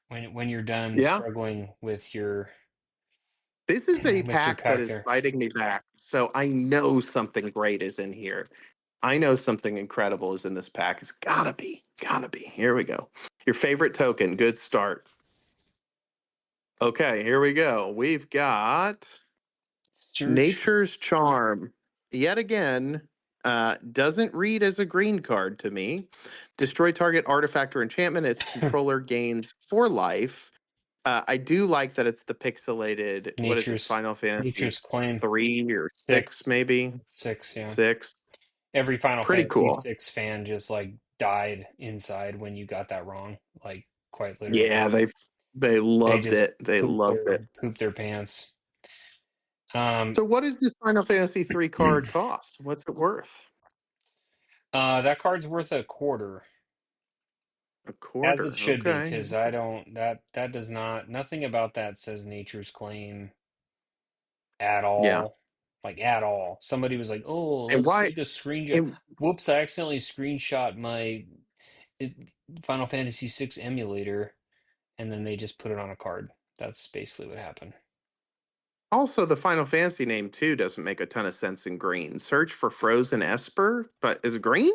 when you're done yeah. struggling with your This is a with your pack that pack is there. fighting me back. So I know something great is in here. I know something incredible is in this pack. It's gotta be. Gotta be. Here we go. Your favorite token. Good start. Okay, here we go. We've got Search Nature's Charm. Yet again, doesn't read as a green card to me. Destroy target artifact or enchantment. Its controller gains 4 life. I do like that it's the pixelated. What is this? nature's Final Fantasy nature's claim 3 or 6, 6. maybe It's 6, yeah. 6. Every Final Pretty Fantasy cool. 6 fan just like died inside when you got that wrong, like quite literally. Yeah, they They loved just it. They loved it. pooped their pants. Um, So, what does this Final Fantasy 3 card cost? What's it worth? that card's worth a quarter, A as it quarter. should be, Okay. because I don't that does not nothing about that says nature's claim at Yeah. all, like at all. Somebody was like, "Oh, And let's why? take a screenshot." And Whoops, I accidentally screenshot it, Final Fantasy 6 emulator, and then they just put it on a card. That's basically what happened. also, the Final Fantasy name too doesn't make a ton of sense in green. Search for Frozen Esper, but is green?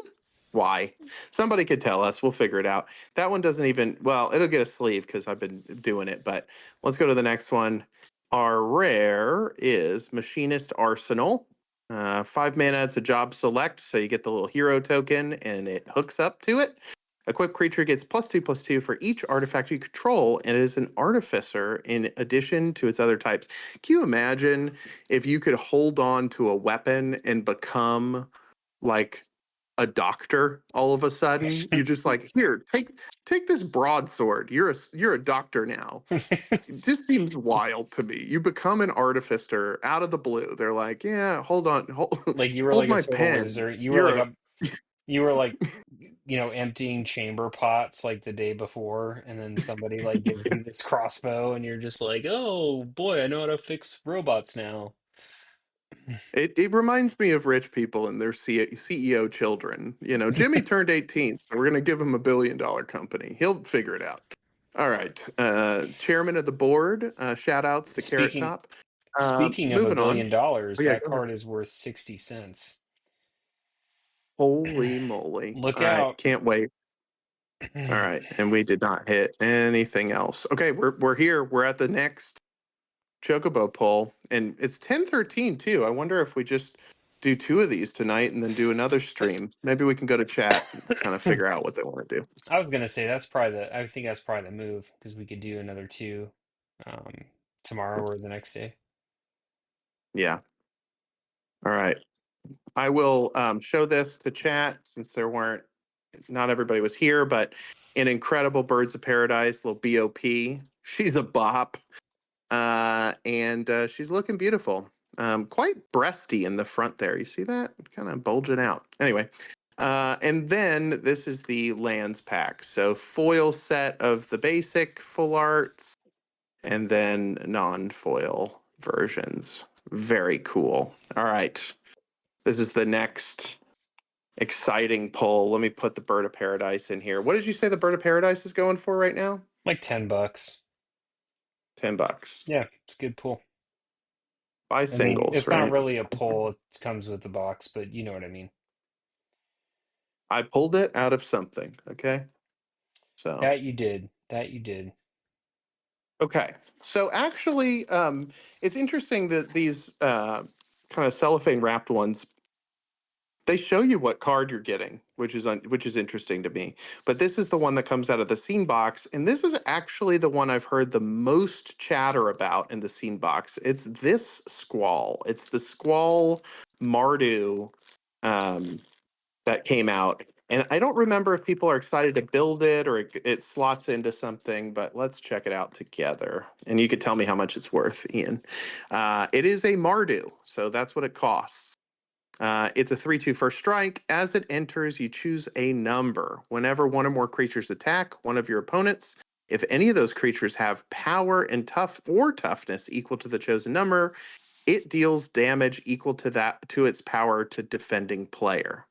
Why? Somebody could tell us. We'll figure it out. That one doesn't even, well, it'll get a sleeve because I've been doing it, but let's go to the next one. Our rare is Machinist Arsenal. 5 mana, it's a job select, so you get the little hero token and it hooks up to it. Equipped creature gets +2/+2 for each artifact you control, and it is an artificer in addition to its other types. Can you imagine if you could hold on to a weapon and become like a doctor all of a sudden? You're just like, here, take this broadsword. You're a doctor now. It just seems wild to me. You become an artificer out of the blue. They're like, yeah, hold on, hold, Like you were hold like a my total pen. wizard. You're a You were like, emptying chamber pots like the day before, and then somebody like gives you this crossbow, and you're just like, "Oh boy, I know how to fix robots now." It reminds me of rich people and their CEO children. Jimmy turned 18, so we're going to give him $1 billion company. He'll figure it out. All right. Chairman of the board, shout outs to Carrot Speaking Top. speaking of a Moving on. billion Oh, dollars, yeah, that go ahead. card is worth 60 cents. Holy moly. Look All right. out. Can't wait. All right. And we did not hit anything else. Okay. We're here. We're at the next Chocobo poll, and it's 10:13 too. I wonder if we just do two of these tonight and then do another stream. Maybe we can go to chat and kind of figure out what they want to do. I was gonna say I think that's probably the move because we could do another two um, tomorrow or the next day. Yeah. All right. I will show this to chat since not everybody was here, but an incredible Birds of Paradise, little BOP. She's a bop. And she's looking beautiful. Quite breasty in the front there. You see that? Kind of bulging out. Anyway, and then this is the lands pack. So foil set of the basic full arts, and then non-foil versions. Very cool. All right. This is the next exciting poll. Let me put the Bird of Paradise in here. What did you say the Bird of Paradise is going for right now? Like $10. $10. Yeah, it's a good pull. Buy I mean, singles, it's not right? really a pull, it comes with the box, but you know what I mean. I pulled it out of something. Okay. So, That you did. That you did. okay. So actually, it's interesting that these kind of cellophane wrapped ones, they show you what card you're getting, which is interesting to me. But this is the one that comes out of the scene box, and this is actually the one I've heard the most chatter about in the scene box. It's this Squall. It's the Squall Mardu um, that came out. And I don't remember if people are excited to build it or it slots into something, but let's check it out together. And you could tell me how much it's worth, Ian. It is a Mardu, so that's what it costs. It's a 3/2 first strike. As it enters, you choose a number. Whenever one or more creatures attack one of your opponents, if any of those creatures have power and toughness equal to the chosen number, it deals damage equal to its power to defending player.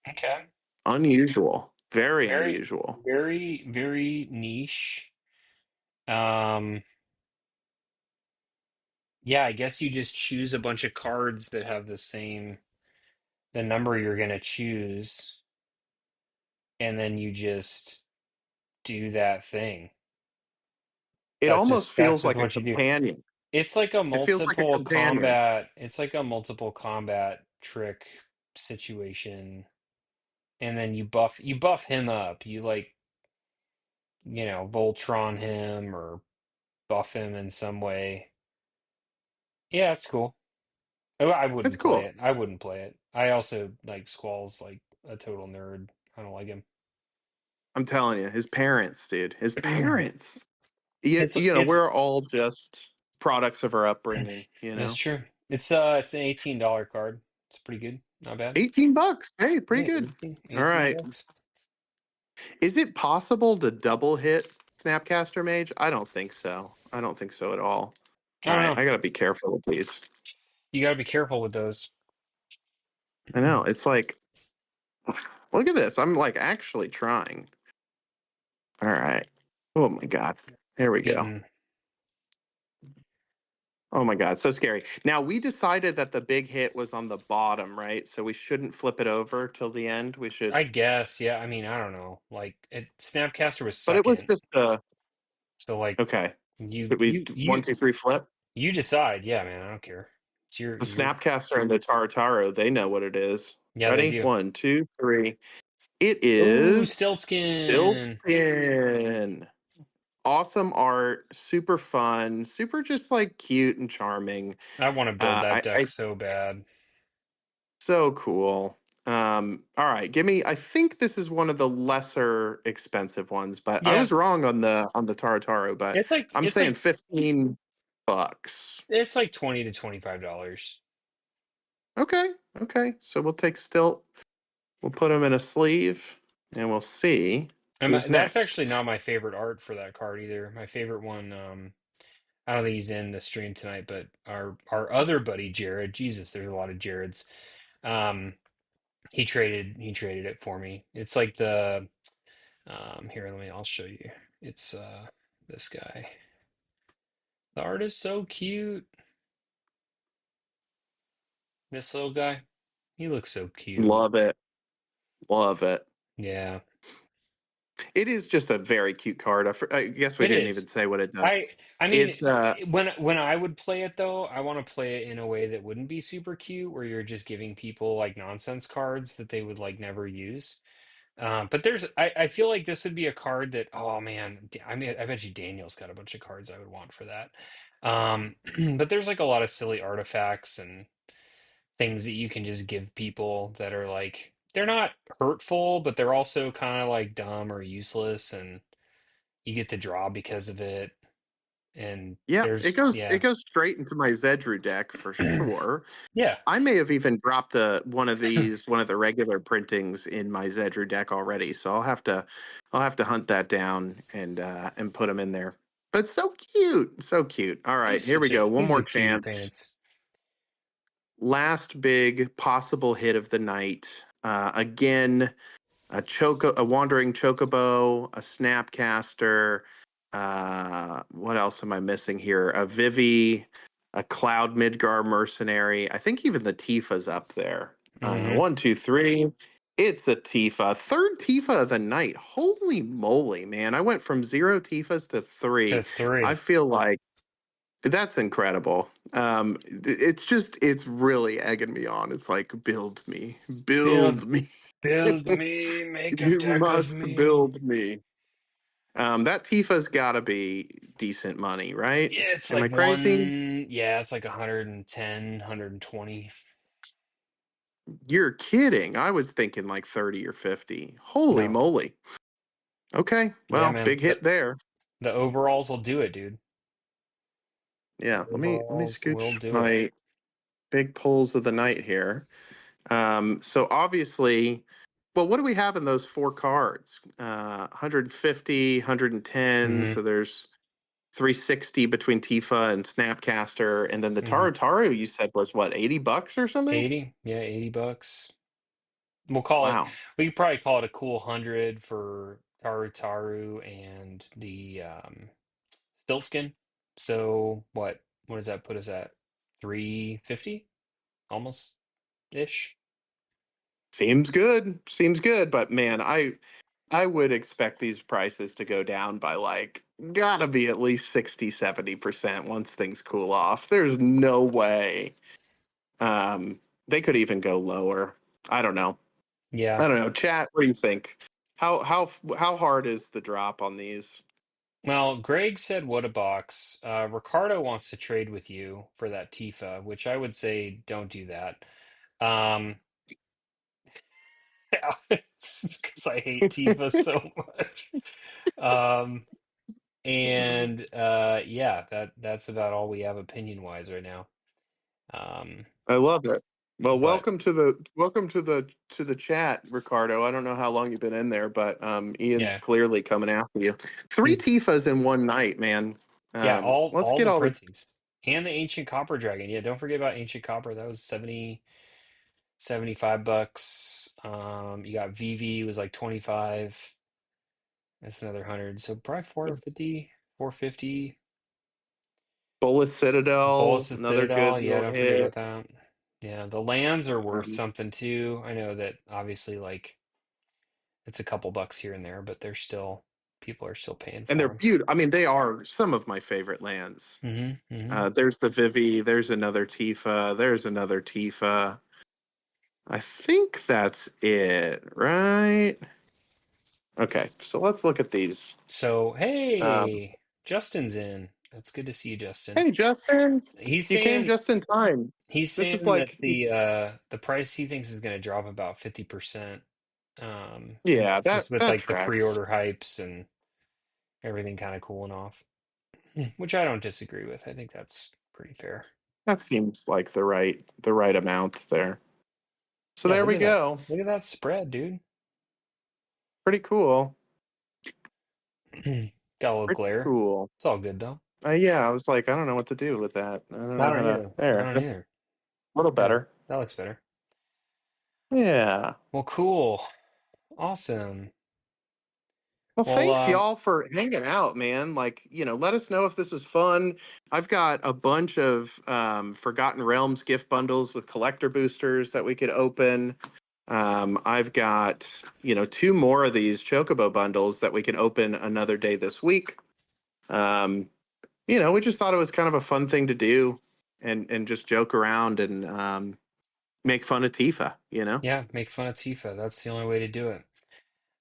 Okay. Unusual. Very Very, unusual. very, very niche. Um, yeah, I guess you just choose a bunch of cards that have the number you're gonna choose, and then you just do that thing. It almost That's feels just like a what you do. companion. It's like a It feels like a multiple companion. combat, it's like a multiple combat trick situation. And then you buff him up. You like, Voltron him or buff him in some way. Yeah, it's cool. I That's wouldn't play cool. it. I wouldn't play it. I also like Squall's like a total nerd. I don't like him. I'm telling you, his parents, dude. His parents. It's it's We're all just products of our upbringing, it's true. It's an $18 card. It's pretty good. Not bad. $18. Hey, pretty Yeah, good. All 18 right. bucks. Is it possible to double hit Snapcaster Mage? I don't think so. I don't think so at all. I All don't right, know. I gotta be careful with these. You got to be careful with those. I know. It's like, look at this. I'm like actually trying. All right. Oh my God. There we go. Getting, Oh my God, so scary. Now we decided that the big hit was on the bottom, right? So we shouldn't flip it over till the end. We should, I guess, yeah. I mean, I don't know. Like Snapcaster was but it was second, just so like okay. you Should we you one, you two, three, flip? you decide. Yeah, man. I don't care. It's The your. Snapcaster and the Tarataro, they know what it is. Yeah, they Ready? do. One, two, three. It Ooh, is built Stiltskin. in. Awesome art, super fun, super just like cute and charming. I want to build that deck I so bad. so cool. All right, give me. I think this is one of the lesser expensive ones, but I Yeah, was wrong on the Tarataro. But it's like I'm it's saying like $15. it's like $20 to $25. Okay, okay. So we'll take stilt. We'll put them in a sleeve, and we'll see And who's that's next. actually not my favorite art for that card either. My favorite one, I don't think he's in the stream tonight, but our other buddy Jared, Jesus, there's a lot of Jareds. Um, he traded it for me. It's like here, I'll show you. It's this guy. The art is so cute. This little guy. He looks so cute. Love it, love it. Yeah, It is just a very cute card. I guess we it didn't even is. say what it does. I mean, It's when I would play it though, I want to play it in a way that wouldn't be super cute, where you're just giving people like nonsense cards that they would like never use. But I feel like this would be a card that, oh man, I mean, I bet you Daniel's got a bunch of cards I would want for that. But there's like a lot of silly artifacts and things that you can just give people that are like, they're not hurtful, but they're also kind of like dumb or useless, and you get to draw because of it. And yeah, it yeah. goes straight into my Zedru deck for sure. Yeah. I may have even dropped one of the regular printings in my Zedru deck already, so I'll have to hunt that down and put them in there. But so cute, so cute. All right, here we go. One He's more a cutie chance. pants. Last big possible hit of the night. Again, a wandering chocobo, a snapcaster. What else am I missing here? A Vivi. a Cloud Midgar Mercenary. I think even the Tifa's up there. Mm-hmm. One, two, three. It's a Tifa. Third Tifa of the night. Holy moly, man. I went from zero Tifas to To three. I three. feel like that's incredible. It's really egging me on. It's like, Build, build me. build me, make a You deck of must me. build me. That Tifa's got to be decent money, right? Yeah, it's Am like I crazy? it's like 110, 120. You're kidding. I was thinking like 30 or 50. Holy No. moly. Okay. Yeah, Well, man. big hit there. The overalls will do it, dude. The Yeah, let me overalls will scooch do it. my big pulls of the night here. So obviously, well, what do we have in those four cards? 150, 110. Mm-hmm. So there's 360 between Tifa and Snapcaster, and then the Mm-hmm. Tarataru you said was what, $80 or something? 80? Yeah, $80. We'll call it, Wow. we could probably call it a cool 100 for Taru and the Stiltskin. So what does that put us at? 350? Almost ish. Seems good. Seems good, but man, I would expect these prices to go down by like gotta be at least 60, 70% once things cool off. There's no way. Um, they could even go lower. I don't know. Yeah. I don't know. Chat, what do you think? How hard is the drop on these? Well, Greg said, what a box. Ricardo wants to trade with you for that Tifa, which I would say don't do that. Um, because I hate Tifa so much. Um, and yeah, that's about all we have opinion wise right now. Um, I love it. Well, but welcome to the chat, Ricardo. I don't know how long you've been in there, but Ian's yeah, clearly coming after you. Three he's Tifas in one night, man. yeah, Let's all get the all the Princes and the Ancient Copper Dragon. Yeah, don't forget about Ancient Copper. That was 75 bucks. You got Vivi was like 25. That's another 100. So probably 450, 450. Bolus Citadel, Bolus of another Citadel. good Yeah, little don't forget hit. about that. Yeah, the lands are worth Um, something too. I know that obviously like it's a couple bucks here and there, but they're still people are still paying and for they're them. beautiful. I mean, they are some of my favorite lands. Mm-hmm. Mm-hmm. There's the Vivi. There's another Tifa. There's another Tifa. I think that's it, right? Okay, so let's look at these. So Um, hey, Justin's in. That's good to see you, Justin. hey, Justin, He's you came saying just in time. he's This is saying that like, the price he thinks is going to drop about 50%. And yeah, that's that just with that like the tracks. pre-order hypes and everything kind of cooling off, which I don't disagree with. I think that's pretty fair. That seems like the right amount there. So Yeah, there look we at that. go. Look at that spread, dude. Pretty cool. Got a little Pretty glare. cool. It's all good though. Yeah, I was like, I don't know what to do with that. I don't I know how don't to. either. I There, don't that's either. a little Yeah, better. that looks better. Yeah. Well, cool. Awesome. Well, Well, thanks y'all for hanging out, man. Like, let us know if this is fun. I've got a bunch of Forgotten Realms gift bundles with collector boosters that we could open. I've got, two more of these Chocobo bundles that we can open another day this week. Um, we just thought it was kind of a fun thing to do and just joke around and make fun of Tifa. yeah, make fun of Tifa. That's the only way to do it.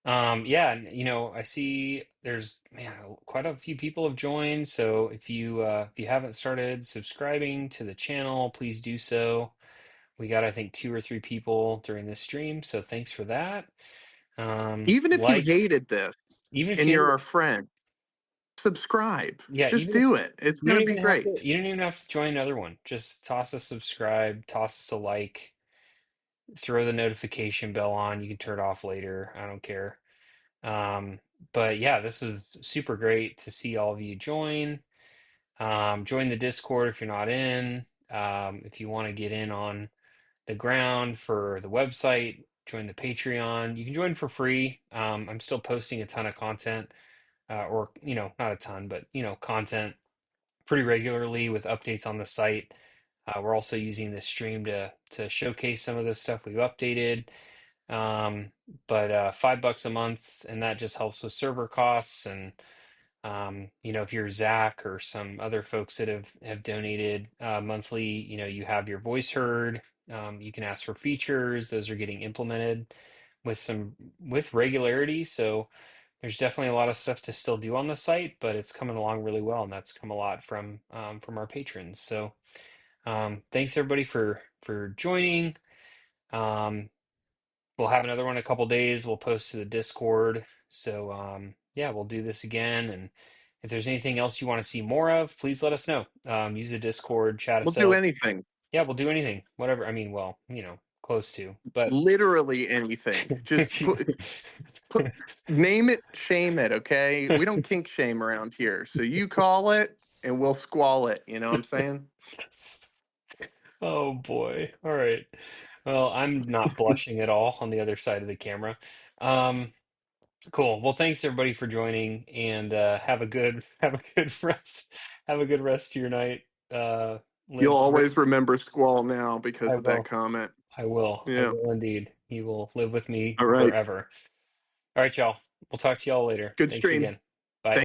Yeah, and I see there's man quite a few people have joined. So if you haven't started subscribing to the channel, please do so. We got I think two or three people during this stream, so thanks for that. Even if you Like hated this even if and you you're our friend, subscribe. yeah, Just even if do it. It's you going don't to be even have great. to you don't even have to join another one. Just toss a subscribe, toss us a like, throw the notification bell on. You can turn it off later. I don't care. Um, but yeah, this is super great to see all of you join. Join the Discord if you're not in. If you want to get in on the ground for the website, join the Patreon. You can join for free. I'm still posting a ton of content, or not a ton, but content pretty regularly with updates on the site. We're also using this stream to showcase some of the stuff we've updated. Um, but $5 a month, and that just helps with server costs. And if you're Zach or some other folks that have donated monthly, you have your voice heard. You can ask for features; those are getting implemented with regularity. So there's definitely a lot of stuff to still do on the site, but it's coming along really well, and that's come a lot from our patrons. So thanks everybody for joining. Um, we'll have another one in a couple days. We'll post to the Discord. So yeah, we'll do this again. And if there's anything else you want to see more of, please let us know. Use the Discord, chat We'll us do up. anything. Yeah, we'll do anything, whatever. I mean, well, close to, but Literally anything. Just put name it, shame it, okay? We don't kink shame around here. So you call it and we'll squall it, you know what I'm saying? oh boy. All right. Well, I'm not blushing at all on the other side of the camera. Um, cool. Well, thanks everybody for joining, and have a good have a good rest of your night. You'll Live. always remember squall now I because of that will. comment. I will. I Yeah. will indeed. You will live with me All right. forever. All right, y'all. We'll talk to y'all later. Good Thanks stream. again.